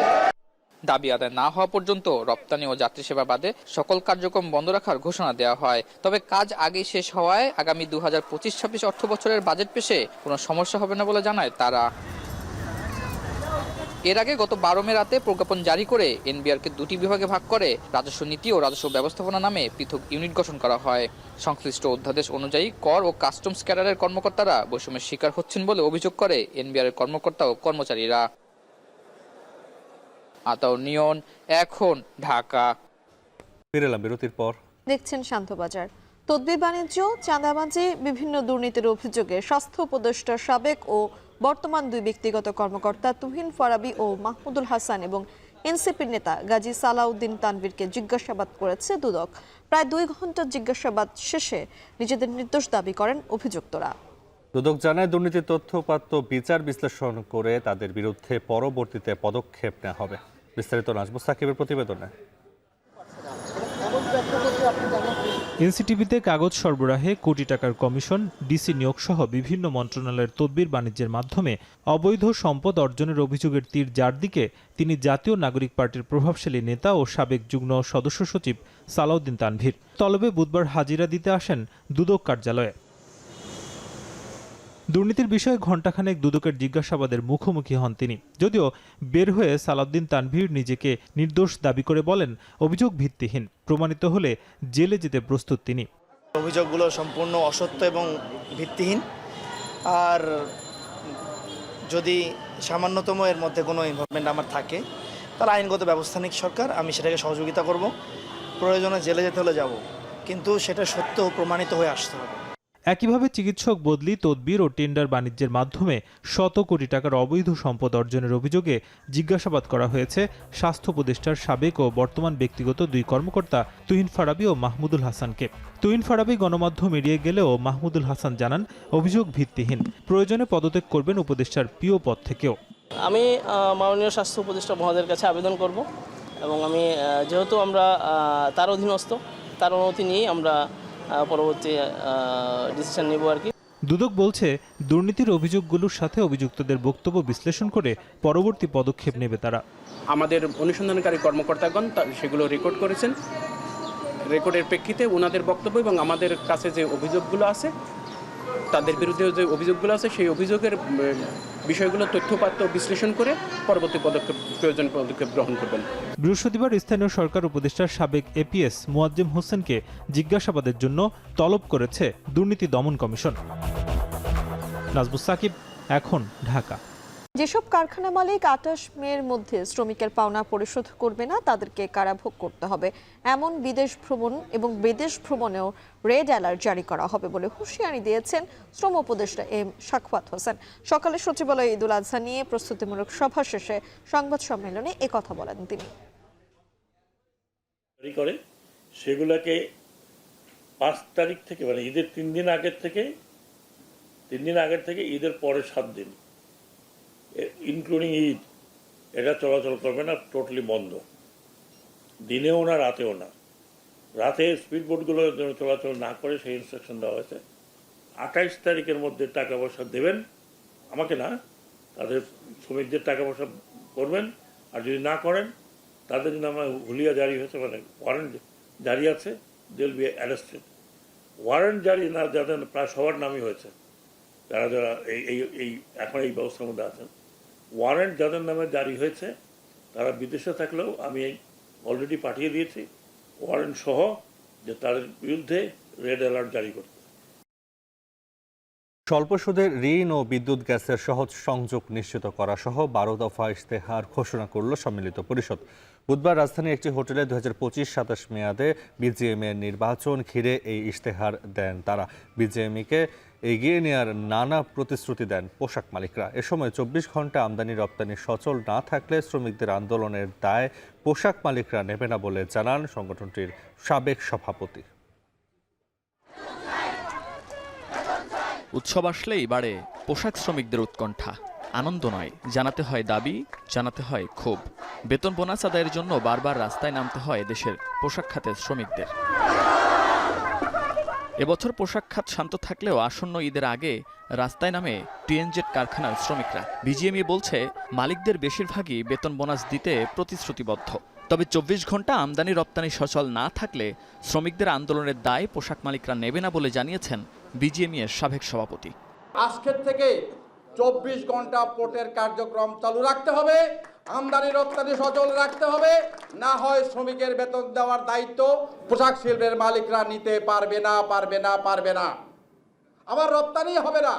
দাবি আদায় না হওয়া পর্যন্ত রপ্তানি ও যাত্রী সেবা বাদে সকল কার্যক্রম বন্ধ রাখার ঘোষণা দেওয়া হয়। তবে কাজ আগেই শেষ হওয়ায় আগামী 2025-26 অর্থ বছরের বাজেট পেশে কোনো সমস্যা হবে না বলে জানায় তারা। এর আগে গত 12 মে রাতে প্রজ্ঞাপন জারি করে এনবিআরকে দুটি বিভাগে ভাগ করে রাজস্ব নীতি ও রাজস্ব ব্যবস্থাপনা নামে পৃথক ইউনিট গঠন করা হয়। সংশ্লিষ্ট অধ্যাদেশ অনুযায়ী কর ও কাস্টমস ক্যাডারের কর্মকর্তারা বৈষম্যের শিকার হচ্ছেন বলে অভিযোগ করে এনবিআরের কর্মকর্তা ও কর্মচারীরা। আতাউর নিয়ন, এখন, ঢাকা। ফিরে এলাম বিরতির পর। দেখছেন শান্তবাজার। তদবির বাণিজ্য, চাঁদাবাজি, বিভিন্ন দুর্নীতির অভিযোগে স্বাস্থ্য উপদেষ্টা সাবেক ও বর্তমান দুই ব্যক্তিগত কর্মকর্তা তুহিন ফারাবী ও মাহমুদুল হাসান এবং এনসিপির নেতা গাজী সালাউদ্দিন তানভীরকে জিজ্ঞাসাবাদ করেছে দুদক। প্রায় 2 ঘন্টা জিজ্ঞাসাবাদ শেষে নিজেদের নির্দোষ দাবি করেন অভিযুক্তরা। দুদক জানায় দুর্নীতির তথ্যপাত্র বিচার বিশ্লেষণ করে তাদের বিরুদ্ধে পরবর্তীতে পদক্ষেপ নেওয়া হবে। বিস্তারিত নাজমুস সাকিবের প্রতিবেদনে। এনসিটিভিতে কাগজ সরবরাহে কোটি টাকার কমিশন, ডিসি নিয়োগ সহ বিভিন্ন মন্ত্রণালয়ের তদবির বাণিজ্যের মাধ্যমে অবৈধ সম্পদ অর্জনের অভিযোগের তীর যার দিকে তিনি জাতীয় নাগরিক পার্টির প্রভাবশালী নেতা ও সাবেক যুগ্ম সদস্য সচিব সালাউদ্দিন তানভীর। তলবে বুধবার হাজিরা দিতে আসেন দুদক কার্যালয়ে। দুর্নীতির বিষয়ে ঘণ্টাখানেক দুদকের জিজ্ঞাসাবাদের মুখোমুখি হন তিনি। যদিও বের হয়ে সালাউদ্দিন তানভীর নিজেকে নির্দোষ দাবি করে বলেন অভিযোগ ভিত্তিহীন, প্রমাণিত হলে জেলে যেতে প্রস্তুত তিনি। অভিযোগগুলো সম্পূর্ণ অসত্য এবং ভিত্তিহীন, আর যদি সামান্যতম এর মধ্যে কোনো ইনভলভমেন্ট আমার থাকে তাহলে আইনগত ব্যবস্থা নিক সরকার, আমি সেটাকে সহযোগিতা করব। প্রয়োজনে জেলে যেতে হলে যাব, কিন্তু সেটা সত্য প্রমাণিত হয়ে আসতে হবে। একইভাবে চিকিৎসক বদলি, তদবির ও টেন্ডার বাণিজ্যের মাধ্যমে শত কোটি টাকার অবৈধ সম্পদ অর্জনের অভিযোগে জিজ্ঞাসাবাদ করা হয়েছে স্বাস্থ্য উপদেষ্টার সাবেক ও বর্তমান ব্যক্তিগত দুই কর্মকর্তা তুহিন ফারাবী ও মাহমুদুল হাসানকে। তুহিন ফারাবী গণমাধ্যম এড়িয়ে গেলেও মাহমুদুল হাসান জানান অভিযোগ ভিত্তিহীন, প্রয়োজনে পদত্যাগ করবেন উপদেষ্টার পিও পদ থেকেও। আমি মাননীয় স্বাস্থ্য উপদেষ্টা মহোদয়ের কাছে আবেদন করব এবং আমি যেহেতু আমরা তার অধীনস্থ, তার অনুমতি নিয়েই আমরা পরবর্তী ডিসিশন নেব আর কি। দুদক বলছে দুর্নীতির অভিযোগগুলোর সাথে অভিযুক্তদের বক্তব্য বিশ্লেষণ করে পরবর্তী পদক্ষেপ নেবে তারা। আমাদের অনুসন্ধানকারী কর্মকর্তাগণ সেগুলো রেকর্ড করেছেন। রেকর্ডের প্রেক্ষিতে ওনাদের বক্তব্য এবং আমাদের কাছে যে অভিযোগগুলো আছে, তাদের বিরুদ্ধে যে অভিযোগগুলো আছে সেই অভিযোগের বিষয়গুলো তথ্যপাত্র বিশ্লেষণ করে পরবর্তী পদক্ষেপ, প্রয়োজনীয় পদক্ষেপ গ্রহণ করবেন। বৃহস্পতিবার স্থানীয় সরকার উপদেষ্টার সাবেক এপিএস মুয়াজ্জেম হোসেনকে জিজ্ঞাসাবাদের জন্য তলব করেছে দুর্নীতি দমন কমিশন। নাজমুস সাকিব, এখন, ঢাকা। যেসব কারখানা মালিক 28 মের মধ্যে শ্রমিকের পাওনা পরিশোধ করবে না তাদেরকে কারাভোগ করতে হবে, এমন বিদেশ ভ্রমণেও রেড অ্যালার্ট জারি করা হবে বলে হুঁশিয়ারি দিয়েছেন শ্রম উপদেষ্টা এম শাকওয়াত হোসেন। সকালে সচিবালয়ে ঈদুল আজহা নিয়ে প্রস্তুতিমূলক সভা শেষে সংবাদ সম্মেলনে একথা বলেন তিনি। সেগুলোকে 5 তারিখ থেকে, মানে ঈদের 3 দিন আগের থেকে ঈদের পরে 7 দিন ইনক্লুডিং ঈদ, এটা চলাচল করবে না, টোটালি বন্ধ। দিনেও না, রাতেও না। রাতে স্পিড বোটগুলো চলাচল না করে সেই ইনস্ট্রাকশন দেওয়া হয়েছে। 28 তারিখের মধ্যে টাকা পয়সা দেবেন, আমাকে না, তাদের শ্রমিকদের টাকা পয়সা করবেন। আর যদি না করেন তাদের নামে হুলিয়া জারি হয়েছে, মানে ওয়ারেন্ট জারি আছে, they will be arrested. Warrant জারি না যাদের প্রায় সবার নামই হয়েছে, যারা যারা এই এখন এই ব্যবস্থার মধ্যে আছেন, ওয়ারেন্ট যাদের নামে জারি হয়েছে তারা বিদেশে থাকলেও আমি অলরেডি পাঠিয়ে দিয়েছি ওয়ারেন্ট সহ, যে তাদের বিরুদ্ধে রেড অ্যালার্ট জারি করতে। স্বল্প সুদের ঋণ ও বিদ্যুৎ গ্যাসের সহজ সংযোগ নিশ্চিত করা সহ 12 দফা ইশতেহার ঘোষণা করল সম্মিলিত পরিষদ। বুধবার রাজধানীর একটি হোটেলে 2025-27 মেয়াদে বিজিএমইএর নির্বাচন ঘিরে এই ইশতেহার দেন তারা। বিজিএমইকে এগিয়ে নেওয়ার নানা প্রতিশ্রুতি দেন পোশাক মালিকরা। এ সময় 24 ঘন্টা আমদানি রপ্তানি সচল না থাকলে শ্রমিকদের আন্দোলনের দায় পোশাক মালিকরা নেবে না বলে জানান সংগঠনটির সাবেক সভাপতি। উৎসব আসলেই বাড়ে পোশাক শ্রমিকদের উৎকণ্ঠা। আনন্দ নয়, জানাতে হয় দাবি, জানাতে হয় ক্ষোভ। বেতন বোনাস আদায়ের জন্য বারবার রাস্তায় নামতে হয় দেশের পোশাক খাতের শ্রমিকদের। এবছর পোশাক খাত শান্ত থাকলেও আসন্ন ঈদের আগে রাস্তায় নামে টিএনজেড কারখানার শ্রমিকরা। বিজিএমইএ বলছে মালিকদের বেশিরভাগই বেতন বোনাস দিতে প্রতিশ্রুতিবদ্ধ। তবে 24 ঘন্টা আমদানি রপ্তানি সচল না থাকলে শ্রমিকদের আন্দোলনের দায় পোশাক মালিকরা নেবে না বলে জানিয়েছেন বিজিএমইএর সাবেক সভাপতি। আজকের থেকে 24 ঘন্টা পোর্টের কার্যক্রম চালু রাখতে হবে, আমদানি রপ্তানি সচল রাখতে হবে, না হয় শ্রমিকের বেতন দেওয়ার দায়িত্ব পোশাক শিল্পের মালিকরা নিতে পারবে না। আমার রপ্তানি হবে না,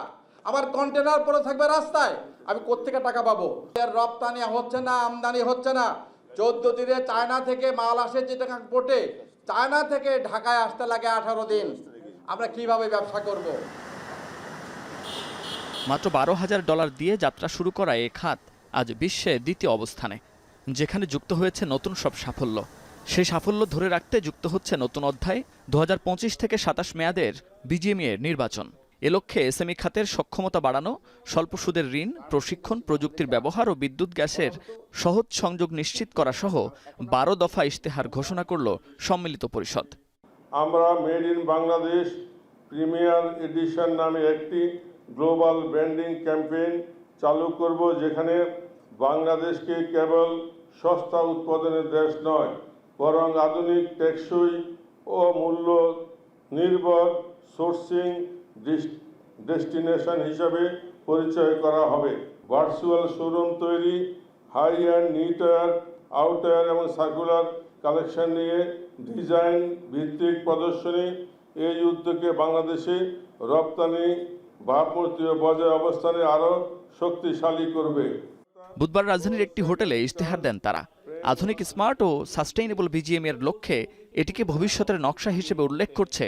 আমার কন্টেনার পড়ে থাকবে রাস্তায়, আমি কোত্থেকে টাকা পাবো? এর রপ্তানি হচ্ছে না, আমদানি হচ্ছে না। 14 দিনে চায়না থেকে মাল আসে চিটাগাং পোর্টে, চায়না থেকে ঢাকায় আসতে লাগে 18 দিন। আমরা কিভাবে ব্যবসা করব? মাত্র $12,000 দিয়ে যাত্রা শুরু করা এ খাত আজ বিশ্বে দ্বিতীয় অবস্থানে, যেখানে যুক্ত হয়েছে নতুন সব সাফল্য। সেই সাফল্য ধরে রাখতে যুক্ত হচ্ছে নতুন অধ্যায় 2025 থেকে 27 মেয়াদের বিজিএমইএর নির্বাচন। এ লক্ষ্যে এসএমই খাতের সক্ষমতা বাড়ানো, স্বল্প সুদের ঋণ, প্রশিক্ষণ, প্রযুক্তির ব্যবহার ও বিদ্যুৎ গ্যাসের সহজ সংযোগ নিশ্চিত করা সহ 12 দফা ইশতেহার ঘোষণা করল সম্মিলিত পরিষদ। আমরা made in Bangladesh premier edition নামে একটি গ্লোবাল ব্র্যান্ডিং ক্যাম্পেইন চালু করব, যেখানে বাংলাদেশকে কেবল সস্তা উৎপাদনের দেশ নয়, বরং আধুনিক, টেকসই ও মূল্য নির্ভর সোর্সিং ডেস্টিনেশন হিসাবে পরিচয় করা হবে। ভার্চুয়াল শোরুম তৈরি, হাই অ্যান্ড নিটওয়্যার, আউটওয়্যার এবং সার্কুলার কালেকশন নিয়ে ডিজাইন ভিত্তিক প্রদর্শনী এই উদ্যোগে বাংলাদেশে রপ্তানি ভাবমূর্তি ও বজায় অবস্থানে আরও শক্তিশালী করবে। বুধবার রাজধানীর একটি হোটেলে ইশতেহার দেন তারা। আধুনিক, স্মার্ট ও সাস্টেইনেবল বিজিএমইএর লক্ষ্যে এটিকে ভবিষ্যতের নকশা হিসেবে উল্লেখ করছে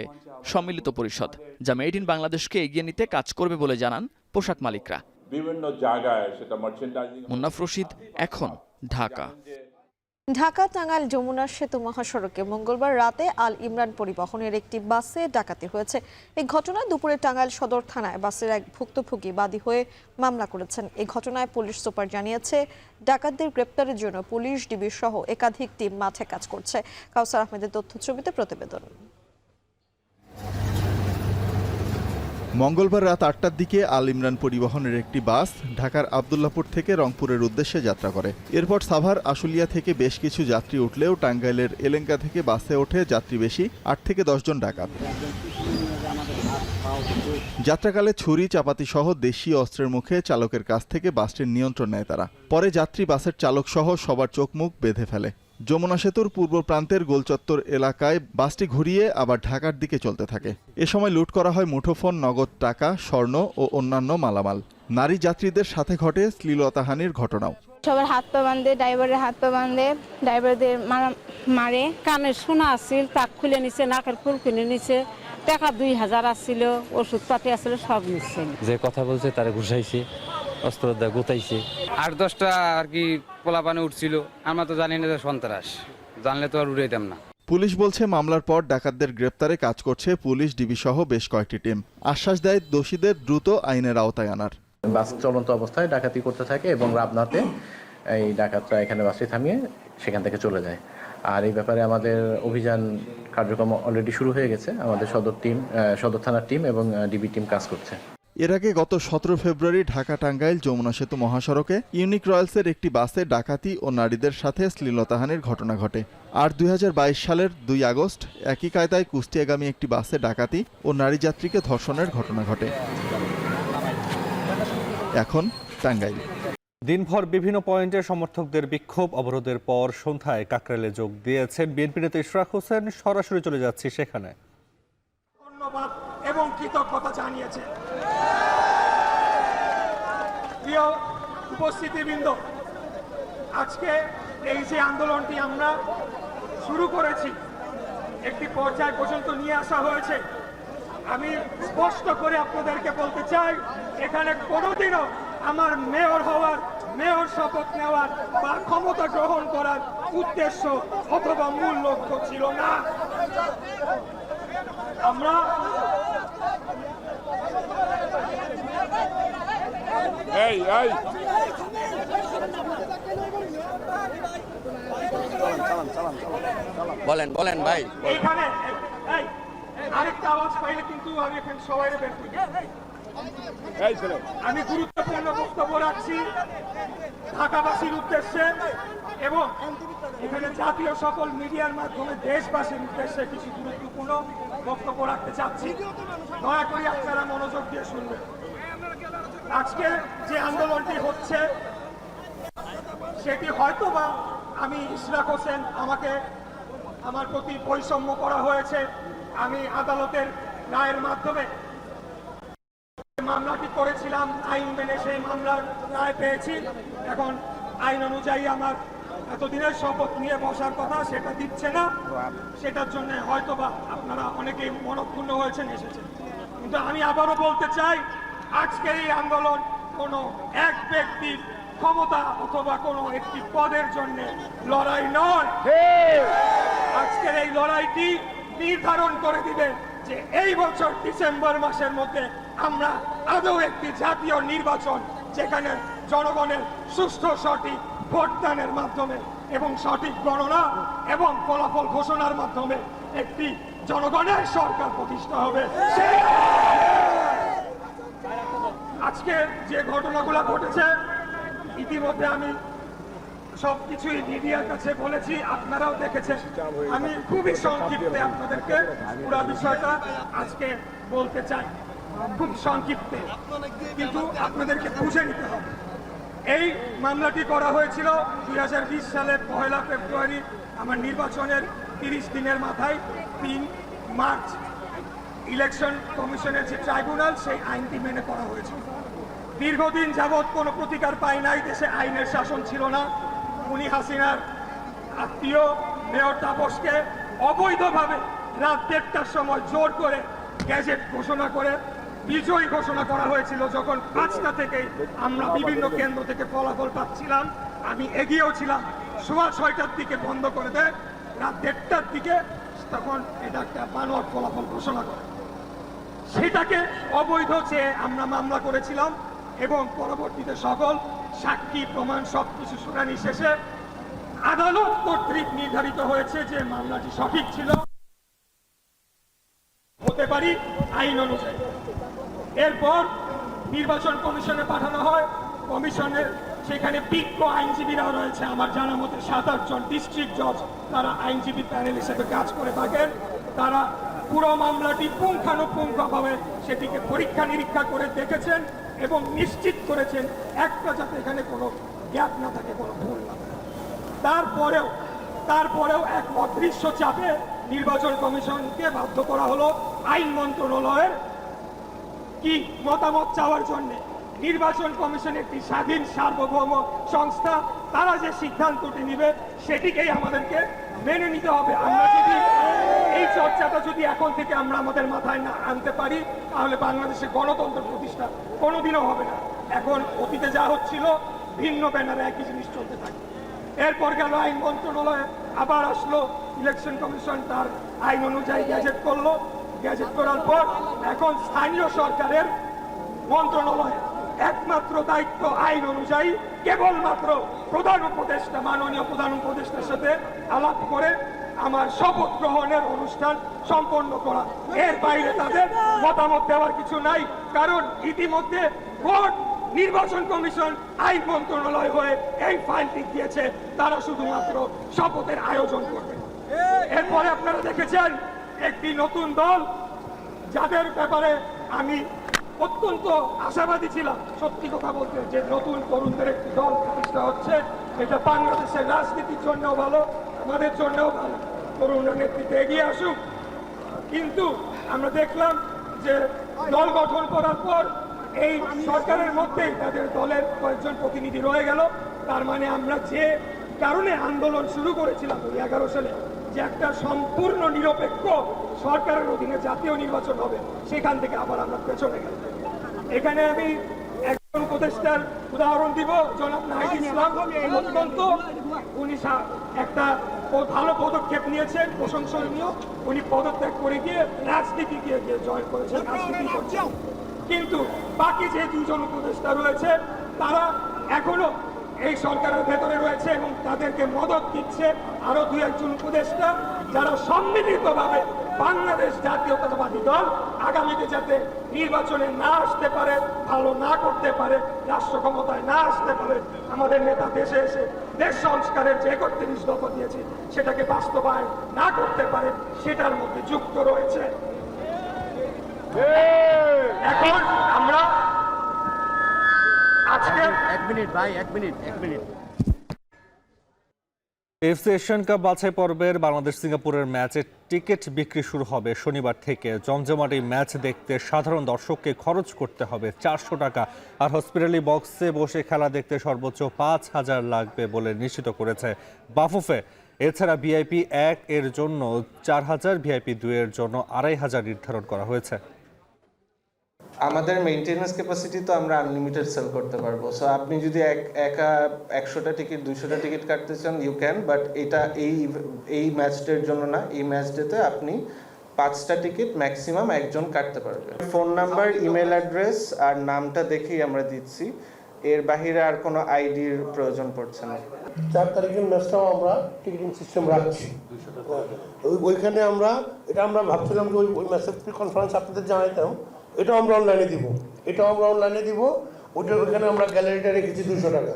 সম্মিলিত পরিষদ, যা মেড ইন বাংলাদেশকে এগিয়ে নিতে কাজ করবে বলে জানান পোশাক মালিকরা। বিভিন্ন জায়গায় সেটা মার্চেন্ডাইজিং। মুন্নাফ রশিদ, এখন, ঢাকা। ঢাকা টাঙ্গাইল যমুনা সেতু মহাসড়কে মঙ্গলবার রাতে আল ইমরান পরিবহনের একটি বাসে ডাকাতি হয়েছে। এই ঘটনায় দুপুরে টাঙ্গাইল সদর থানায় বাসের এক ভুক্তভোগী বাদী হয়ে মামলা করেছেন। এই ঘটনায় পুলিশ সুপার জানিয়েছে, ডাকাতদের গ্রেপ্তারের জন্য পুলিশ, ডিবি সহ একাধিক টিম মাঠে কাজ করছে। কাউসার আহমেদের তথ্যছবিতে প্রতিবেদন। মঙ্গলবার রাত 8টার দিকে আল ইমরান পরিবহনের একটি বাস ঢাকার আব্দুল্লাহপুর থেকে রংপুরের উদ্দেশ্যে যাত্রা করে। এরপর সাভার, আশুলিয়া থেকে বেশ কিছু যাত্রী উঠলেও টাঙ্গাইলের এলেঙ্কা থেকে বাসে ওঠে যাত্রী বেশি 8 থেকে 10 জন ডাকাত। যাত্রাকালে ছুরি, চাপাতি সহ দেশীয় অস্ত্রের মুখে চালকের কাছ থেকে বাসটির নিয়ন্ত্রণ নেয় তারা। পরে যাত্রী, বাসের চালক সহ সবার চোখ মুখ বেঁধে ফেলে। যমুনা সেতুর পূর্ব প্রান্তের গোলচত্বর এলাকায় বাসটি ঘুরিয়ে আবার ঢাকার দিকে চলতে থাকে। এ সময় লুট করা হয় মুঠোফোন, নগদ টাকা, স্বর্ণ ও অন্যান্য মালামাল। নারী যাত্রীদের সাথে ঘটে শ্লীলতাহানির ঘটনাও। সবার হাত পা বাঁধে, ড্রাইভারের হাত পা বাঁধে, ড্রাইভারদের মারে। কানের সোনা আসছিল, তাক খুলে নিছে, নাকের ফুল কিনে নিছে, টাকা 2000 আসছিল, ওষুধপাতি আসছিল, সব নিচ্ছে। যে কথা বলছে তারা ঘুষাইছে, অস্ত্র দিয়ে গুতাইছে। 8-10টা আর কি পোলাপানে উঠছিল। আমরা তো জানি না যে সন্ত্রাস, জানলে তো আর উড়াইতাম না। পুলিশ বলছে, মামলার পর ডাকাতদের গ্রেপ্তারে কাজ করছে পুলিশ, ডিবি সহ বেশ কয়েকটি টিম। আশ্বাস দেয় দোষীদের দ্রুত আইনের আওতায় আনার। বাস চলন্ত অবস্থায় ডাকাতি করতে থাকে এবং রাবনাতে এই ডাকাতরা এখানে বাসটি থামিয়ে সেখান থেকে চলে যায়। আর এই ব্যাপারে আমাদের অভিযান কার্যক্রম অলরেডি শুরু হয়ে গেছে। আমাদের সদর থানার টিম এবং ডিবি টিম কাজ করছে। এর আগে গত 17 ফেব্রুয়ারি ঢাকা টাঙ্গাইল যমুনা সেতু মহাসড়কে ইউনিক রয়্যালসের একটি বাসে ডাকাতি ও নারীদের সাথে শ্লীলতাহানির ঘটনা ঘটে। আর 2022 সালের 2 আগস্ট একই কায়দায় কুষ্টিয়াগামী একটি বাসে ডাকাতি ও নারী যাত্রীকে ধর্ষণের ঘটনা ঘটে। এখন টাঙ্গাইল। দিনভর বিভিন্ন পয়েন্টে সমর্থকদের বিক্ষোভ অবরোধের পর সন্ধ্যায় কাকরাইলে যোগ দিয়েছেন বিএনপি নেতা ইশরাক হোসেন। সরাসরি চলে যাচ্ছি সেখানে। ধন্যবাদ এবং কৃতজ্ঞতা জানিয়েছেন। প্রিয় উপস্থিতিবৃন্দ, আজকে এই যে আন্দোলনটি আমরা শুরু করেছি, একটি পর্যায় পর্যন্ত নিয়ে আসা হয়েছে। আমি স্পষ্ট করে আপনাদেরকে বলতে চাই, এখানে কোনোদিনও আমার মেয়র হওয়ার, মেয়র শপথ নেওয়ার বা ক্ষমতা গ্রহণ করার উদ্দেশ্য অথবা মূল লক্ষ্য ছিল না। আমরা বলেন বলেন ভাই। এখানে আরেকটা আওয়াজ পাইলে কিন্তু আমি এখানে সবাই বের করি। আমি গুরুত্বপূর্ণ বক্তব্য রাখছি ঢাকাবাসীর উদ্দেশ্যে এবং এখানে জাতীয় সকল মিডিয়ার মাধ্যমে দেশবাসীর উদ্দেশ্যে কিছু গুরুত্বপূর্ণ বক্তব্য রাখতে চাচ্ছি। দয়া করে আপনারা মনোযোগ দিয়ে শুনবেন। আজকে যে আন্দোলনটি হচ্ছে সেটি হয়তোবা আমি ইশরাক হোসেন, আমার প্রতি বৈষম্য করা হয়েছে। আমি আদালতের রায়ের মাধ্যমে মামলাটি করেছিলাম, আইন মেনে সেই মামলার রায় পেয়েছি। এখন আইন অনুযায়ী আমার এতদিনের শপথ নিয়ে বসার কথা, সেটা দিচ্ছে না। সেটার জন্য হয়তোবা আপনারা অনেকেই মনক্ষুণ্ণ হয়েছেন, এসেছেন। কিন্তু আমি আবারও বলতে চাই, আজকের এই আন্দোলন কোনো এক ব্যক্তির ক্ষমতা অথবা কোনো একটি পদের জন্য লড়াই নয়। আজকের এই লড়াইটি নির্ধারণ করে দিবে যে এই বছর ডিসেম্বর মাসের মধ্যে আমরা আদৌ একটি জাতীয় নির্বাচন, যেখানে জনগণের সুষ্ঠু সঠিক ভোটদানের মাধ্যমে এবং সঠিক গণনা এবং ফলাফল ঘোষণার মাধ্যমে একটি জনগণের সরকার প্রতিষ্ঠা হবে। আজকে যে ঘটনাগুলো ঘটেছে, ইতিমধ্যে আমি সবকিছুই মিডিয়ার কাছে বলেছি, আপনারাও দেখেছেন। আমি খুবই সংক্ষিপ্তে আপনাদেরকে পুরো বিষয়টা আজকে বলতে চাই, খুব সংক্ষিপ্তে, কিন্তু আপনাদেরকে বুঝে নিতে হবে। এই মামলাটি করা হয়েছিল 2020 সালের 1 ফেব্রুয়ারি, আমার নির্বাচনের 30 দিনের মাথায় 3 মার্চ ইলেকশন কমিশনের যে ট্রাইব্যুনাল, সেই আইনটি মেনে করা হয়েছিল। দীর্ঘদিন যাবৎ কোনো প্রতিকার পায় নাই, দেশে আইনের শাসন ছিল না। খুনি হাসিনার আত্মীয় মেয়র তাপসকে অবৈধভাবে রাত 1:30টার সময় জোর করে গ্যাজেট ঘোষণা করে বিজয়ী ঘোষণা করা হয়েছিল। যখন 5টা থেকেই আমরা বিভিন্ন কেন্দ্র থেকে ফলাফল পাচ্ছিলাম, আমি এগিয়েও ছিলাম। 6:15টার দিকে বন্ধ করে দেয়, রাত 1:30টার দিকে তখন এটা একটা বানোয়াট ফলাফল ঘোষণা করে। সেটাকে অবৈধ চেয়ে আমরা মামলা করেছিলাম এবং পরবর্তীতে সকল সাক্ষী প্রমাণ সবকিছু শুনানি শেষে আদালত কর্তৃক নির্ধারিত হয়েছে যে মামলাটি সঠিক ছিল, হতে পারি আইন অনুযায়ী। এরপর নির্বাচন কমিশনে পাঠানো হয়। কমিশনের সেখানে বিজ্ঞ আইনজীবীরাও রয়েছে, আমার জানা মতে 7-8 জন ডিস্ট্রিক্ট জজ, তারা আইনজীবী প্যানেল হিসেবে কাজ করে থাকেন। তারা পুরো মামলাটি পুঙ্খানুপুঙ্খভাবে সেটিকে পরীক্ষা নিরীক্ষা করে দেখেছেন এবং নিশ্চিত করেছেন একটা যাতে এখানে কোনো গ্যাপ না থাকে, কোনো ভুল না থাকে। তারপরেও এক অদৃশ্য চাপে নির্বাচন কমিশনকে বাধ্য করা হলো আইন মন্ত্রণালয়ের কি মতামত চাওয়ার জন্য। নির্বাচন কমিশন একটি স্বাধীন সার্বভৌম সংস্থা, তারা যে সিদ্ধান্তটি নিবে সেটিকেই আমাদেরকে মেনে নিতে হবে। আমরা যদি এই চর্চাটা যদি এখন থেকে আমরা আমাদের মাথায় না আনতে পারি, তাহলে বাংলাদেশে গণতন্ত্র প্রতিষ্ঠা কোনোদিনও হবে না। এখন অতীতে যা হচ্ছিল, ভিন্ন ব্যানারে একই জিনিস চলতে থাকে। এরপর গেল আইন মন্ত্রণালয়ে, আবার আসলো ইলেকশন কমিশন, তার আইন অনুযায়ী গ্যাজেট করলো। গ্যাজেট করার পর এখন স্থানীয় সরকারের মন্ত্রণালয়ে একমাত্র দায়িত্ব আইন অনুযায়ী কেবলমাত্র প্রধান উপদেষ্টা, মাননীয় প্রধান উপদেষ্টার সাথে আলাপ করে আমার শপথ গ্রহণের অনুষ্ঠান সম্পন্ন করা। এর বাইরে তাদের মতামত দেওয়ার কিছু নাই, কারণ ইতিমধ্যে ভোট নির্বাচন কমিশন আইন মন্ত্রণালয় হয়ে এই ফাইলটি দিয়েছে, তারা শুধুমাত্র শপথের আয়োজন করবে। এরপরে আপনারা দেখেছেন একটি নতুন দল, যাদের ব্যাপারে আমি অত্যন্ত আশাবাদী ছিলাম, সত্যি কথা বলতে, যে নতুন তরুণদের একটি দল প্রতিষ্ঠা হচ্ছে। এটা বাংলাদেশের রাজনীতির জন্যও ভালো, আমাদের জন্যও ভালো, তরুণরা নেতৃত্বে এগিয়ে আসুক। কিন্তু আমরা দেখলাম যে দল গঠন করার পর এই সরকারের মধ্যেই তাদের দলের কয়েকজন প্রতিনিধি রয়ে গেল। তার মানে আমরা যে কারণে আন্দোলন শুরু করেছিলাম 2011 সালে, যে একটা সম্পূর্ণ নিরপেক্ষ সরকারের অধীনে জাতীয় নির্বাচন হবে, সেখান থেকে আবার আমরা পেছনে গেলাম। এখানে আমি একজন উপদেষ্টার উদাহরণ দিব, জনাব নাহিদ ইসলাম। অত্যন্ত উনি একটা ভালো পদক্ষেপ নিয়েছেন, প্রশংসনীয়। উনি পদত্যাগ করে গিয়ে রাজনীতি গিয়ে জয়েন করেছেন, রাজনীতি করছেন। কিন্তু বাকি যে দুজন উপদেষ্টা রয়েছে তারা এখনো এই সরকারের ভেতরে রয়েছে এবং তাদেরকে মদত দিচ্ছে আরো 2-1 উপদেষ্টা, যারা সম্মিলিতভাবে বাংলাদেশ জাতীয়তাবাদী দল আগামীতে যাতে নির্বাচনে না আসতে পারে, ভালো না করতে পারে, রাষ্ট্র ক্ষমতায় না আসতে পারে, আমাদের নেতা দেশে এসে দেশ সংস্কারের যে 31 দফা দিয়েছে সেটাকে বাস্তবায়ন না করতে পারে, সেটার মধ্যে যুক্ত রয়েছে। এখন আমরা আজকে এক মিনিট এফসি এশিয়ান কাপ বাছাই পর্বের বাংলাদেশ সিঙ্গাপুরের ম্যাচের টিকিট বিক্রি শুরু হবে শনিবার থেকে। জমজমাট এই ম্যাচ দেখতে সাধারণ দর্শককে খরচ করতে হবে 400 টাকা, আর হসপিটালি বক্সে বসে খেলা দেখতে সর্বোচ্চ 5,000 লাগবে বলে নিশ্চিত করেছে বাফুফে। এছাড়া ভিআইপি 1 এর জন্য 4,000, ভিআইপি 2 এর জন্য 2,500 নির্ধারণ করা হয়েছে। আমাদের মেইনটেনেন্স ক্যাপাসিটি তো আমরা আনলিমিটেড সেল করতে পারবো। সো আপনি যদি একা 100টা টিকিট 200টা টিকিট কাটতে চান ইউ ক্যান, বাট এটা এই ম্যাচটার জন্য না। এই ম্যাচটাতে আপনি 5টা টিকিট ম্যাক্সিমাম একজন কাটতে পারবে। ফোন নাম্বার, ইমেল অ্যাড্রেস আর নামটা দেখেই আমরা দিচ্ছি, এর বাহিরে আর কোনো আইডির প্রয়োজন পড়ছে না। 4 তারিখের ম্যাচটাও আমরা টিকিটিং সিস্টেম রাখছি ওইখানে। আমরা ভাবছিলাম যে ওই ম্যাচের কনফারেন্স আপনাদের জানাইতাম, এটাও আমরা অনলাইনে দিব। ওইখানে আমরা গ্যালারিটা রেখেছি 200 টাকা।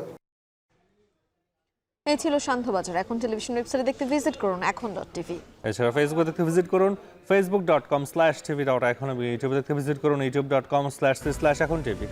এই ছিল শান্তবাজার। এখন টেলিভিশন ওয়েবসাইটে দেখতে ভিজিট করুন এখন.tv। এছাড়া ফেসবুকে দেখতে ভিজিট করুন facebook.com/tv.এখন, ইউটিউবে দেখতে ভিজিট করুন youtube.com/c/echontv।